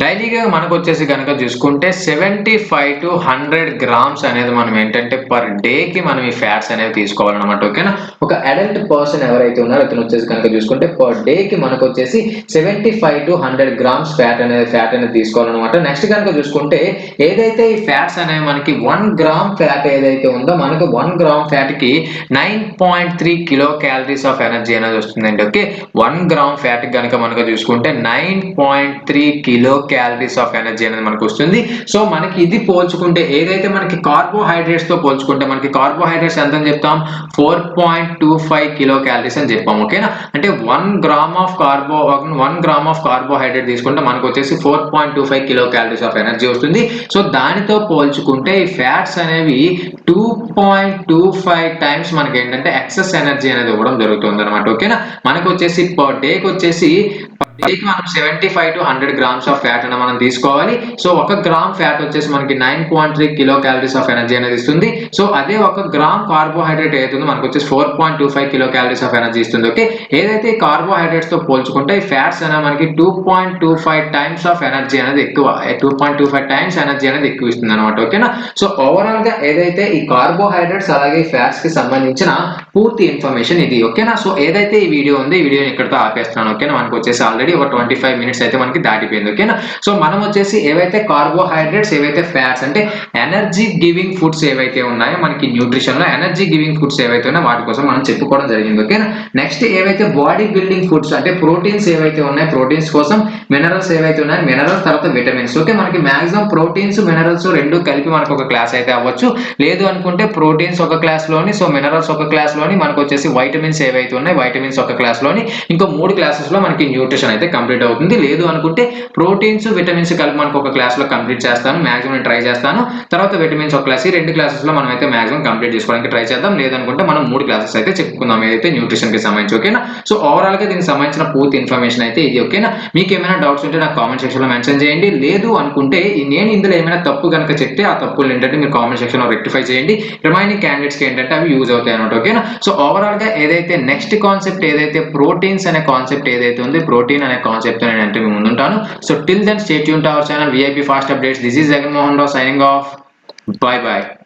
డైలీగా మనకు వచ్చేసి కనుక చూసుకుంటే 75 to 100 గ్రామ్స్ అనేది మనం ఏంటంటే పర్ డేకి మనం ఈ ఫ్యాట్స్ అనేవి తీసుకోవాలన్నమాట. ఓకేనా, ఒక అడల్ట్ పర్సన్ ఎవరైతే ఉన్నారో అతను వచ్చేసి కనుక చూసుకుంటే పర్ డేకి మనకు వచ్చేసి 75 to 100 గ్రామ్స్ ఫ్యాట్ అనేది తీసుకోవాలన్నమాట. నెక్స్ట్ కనుక చూసుకుంటే ఏదైతే ఈ ఫ్యాట్స్ అనేవి మనకి 1 గ్రామ్ ఫ్యాట్ ఏదైతే ఉందో మనకు 1 గ్రామ్ ఫ్యాట్ కి 9.3 కిలో క్యాలరీస్ ఆఫ్ ఎనర్జీ అనేది వస్తుందండి. ఓకే, 1 గ్రామ్ ఫ్యాట్ కనుక మనకు చూసుకుంటే 9.3 కిలో క్యాలరీస్ ఆఫ్ ఎనర్జీ అనేది మనకు వస్తుంది. సో మనకి ఇది పోల్చుకుంటే ఏదైతే మనకి కార్బోహైడ్రేట్స్ తో పోల్చుకుంటే మనకి కార్బోహైడ్రేట్స్ ఎంత అని చెప్తాం 4.25 కిలో క్యాలరీస్ అని చెప్పాం. ఓకేనా, అంటే 1 గ్రామ్ ఆఫ్ కార్బోహైడ్రేట్ తీసుకుంటే మనకు వచ్చేసి 4.25 కిలో క్యాలరీస్ ఆఫ్ ఎనర్జీ వస్తుంది. సో దానితో పోల్చుకుంటే ఈ ఫ్యాట్స్ అనేవి 2.25 టైమ్స్ మనకి ఏంటంటే ఎక్సెస్ ఎనర్జీ అనేది ఇవ్వడం జరుగుతుంది అనమాట. ఓకేనా, మనకు వచ్చేసి పర్ డేకి వచ్చేసి మనం 75 to 100 గ్రామ్స్ ఆఫ్ ఫ్యాట్ అని మనం తీసుకోవాలి. సో 1 గ్రామ్ ఫ్యాట్ వచ్చేసి మనకి 9.3 కిలో క్యాలరీస్ ఆఫ్ ఎనర్జీ అనేది ఇస్తుంది. సో అదే 1 గ్రామ్ కార్బోహైడ్రేట్ ఏదైతుందో మనకు వచ్చేసి 4.25 కిలో క్యాలరీస్ ఆఫ్ ఎనర్జీ ఇస్తుంది. ఓకే, ఏదైతే కార్బోహైడ్రేట్స్ తో పోల్చుకుంటే ఈ ఫ్యాట్స్ అనేవి మనకి 2.25 టైమ్స్ ఆఫ్ ఎనర్జీ అనేది ఎక్కువ 2.25 టైమ్స్ ఎనర్జీ అనేది ఎక్కువ ఇస్తుంది అనమాట. ఓకేనా, సో ఓవరాల్ గా ఏదైతే ఈ కార్బోహైడ్రేట్స్ అలాగే ఫ్యాట్స్ కి సంబంధించిన పూర్తి ఇన్ఫర్మేషన్ ఇది. ఓకేనా, సో ఏదైతే ఈ వీడియో ఉంది ఈ వీడియోని ఇక్కడతో ఆపేస్తున్నాను. ఓకేనా, మనకు వచ్చేసి ఆల్రెడీ ఒక 25 మినిట్స్ అయితే మనకి దాటిపోయింది. ఓకేనా, సో మనం వచ్చేసి ఏవైతే కార్బోహైడ్రేట్స్ ఏవైతే ఫ్యాట్స్ అంటే ఎనర్జీ గివింగ్ ఫుడ్స్ ఏవైతే ఉన్నాయో మనకి న్యూట్రిషన్ లో ఎనర్జీ గివింగ్ ఫుడ్స్ ఏవైతే ఉన్నాయో వాటి కోసం మనం చెప్పుకోవడం జరిగింది. ఓకేనా, నెక్స్ట్ ఏవైతే బాడీ బిల్డింగ్ ఫుడ్స్ అంటే ప్రోటీన్స్ ఏవైతే ఉన్నాయో ప్రోటీన్స్ కోసం మినరల్స్ ఏవైతే ఉన్నాయో మినరల్స్ తర్వాత విటమిన్స్. ఓకే, మనకి మాక్సిమం ప్రోటీన్స్ మినరల్స్ రెండు కలిపి మనకు ఒక క్లాస్ అయితే అవ్వచ్చు. లేదు అనుకుంటే ప్రోటీన్స్ ఒక క్లాస్ లోని సో మినరల్స్ ఒక క్లాస్ లోని మనకు వచ్చేసి వైటమిన్స్ ఏవైతే ఉన్నాయి వైటమిన్స్ ఒక క్లాస్ లోని ఇంకో 3 క్లాసెస్ లో మనకి న్యూట్రిషన్ అయితే కంప్లీట్ అవుతుంది. లేదు అనుకుంటే ప్రోటీన్స్ విటమిన్స్ కలిపి మనకు ఒక క్లాస్ లో కంప్లీట్ చేస్తాను. మాక్సిమం ట్రై చేస్తాను. తర్వాత విటమిన్స్ ఒక క్లాస్, ఈ 2 క్లాసెస్ లో మనం అయితే మాక్సిమం కంప్లీట్ చేసుకోవడానికి ట్రై చేద్దాం. లేదనుకుంటే మనం 3 క్లాసెస్ అయితే చెప్పుకుందాం ఏదైతే న్యూట్రిషన్ కి సంబంధించి. ఓకేనా? సో ఓవరాల్ గా దీనికి సంబంధించిన పూర్తి ఇన్ఫర్మేషన్ అయితే ఇది. ఓకేనా? మీకు ఏమైనా డౌట్స్ ఉంటే నాకు కామెంట్ సెక్షన్ లో మెన్షన్ చేయండి. లేదు అనుకుంటే నేను ఇందులో ఏమైనా తప్పు కనుక చెప్తే ఆ తప్పులు ఏంటంటే మీరు కామెంట్ సెక్షన్ లో రెక్టిఫై చేయండి. రిమైనింగ్ క్యాండిడేట్స్ కి ఏంటంటే అవి యూజ్ అవుతాయి అన్నమాట. ఓకేనా? సో ఓవరాల్ గా ఏదైతే నెక్స్ట్ కాన్సెప్ట్ ఏదైతే ప్రోటీన్స్ అనే కాన్సెప్ట్ ఏదైతే ఉంది, ప్రోటీన్ అనే కాన్సెప్ట్ నేను అంటే మీ ముందుంటాను. So till then stay tune to our channel VIP fast updates. This is Jaganmohan Rao signing off. Bye bye.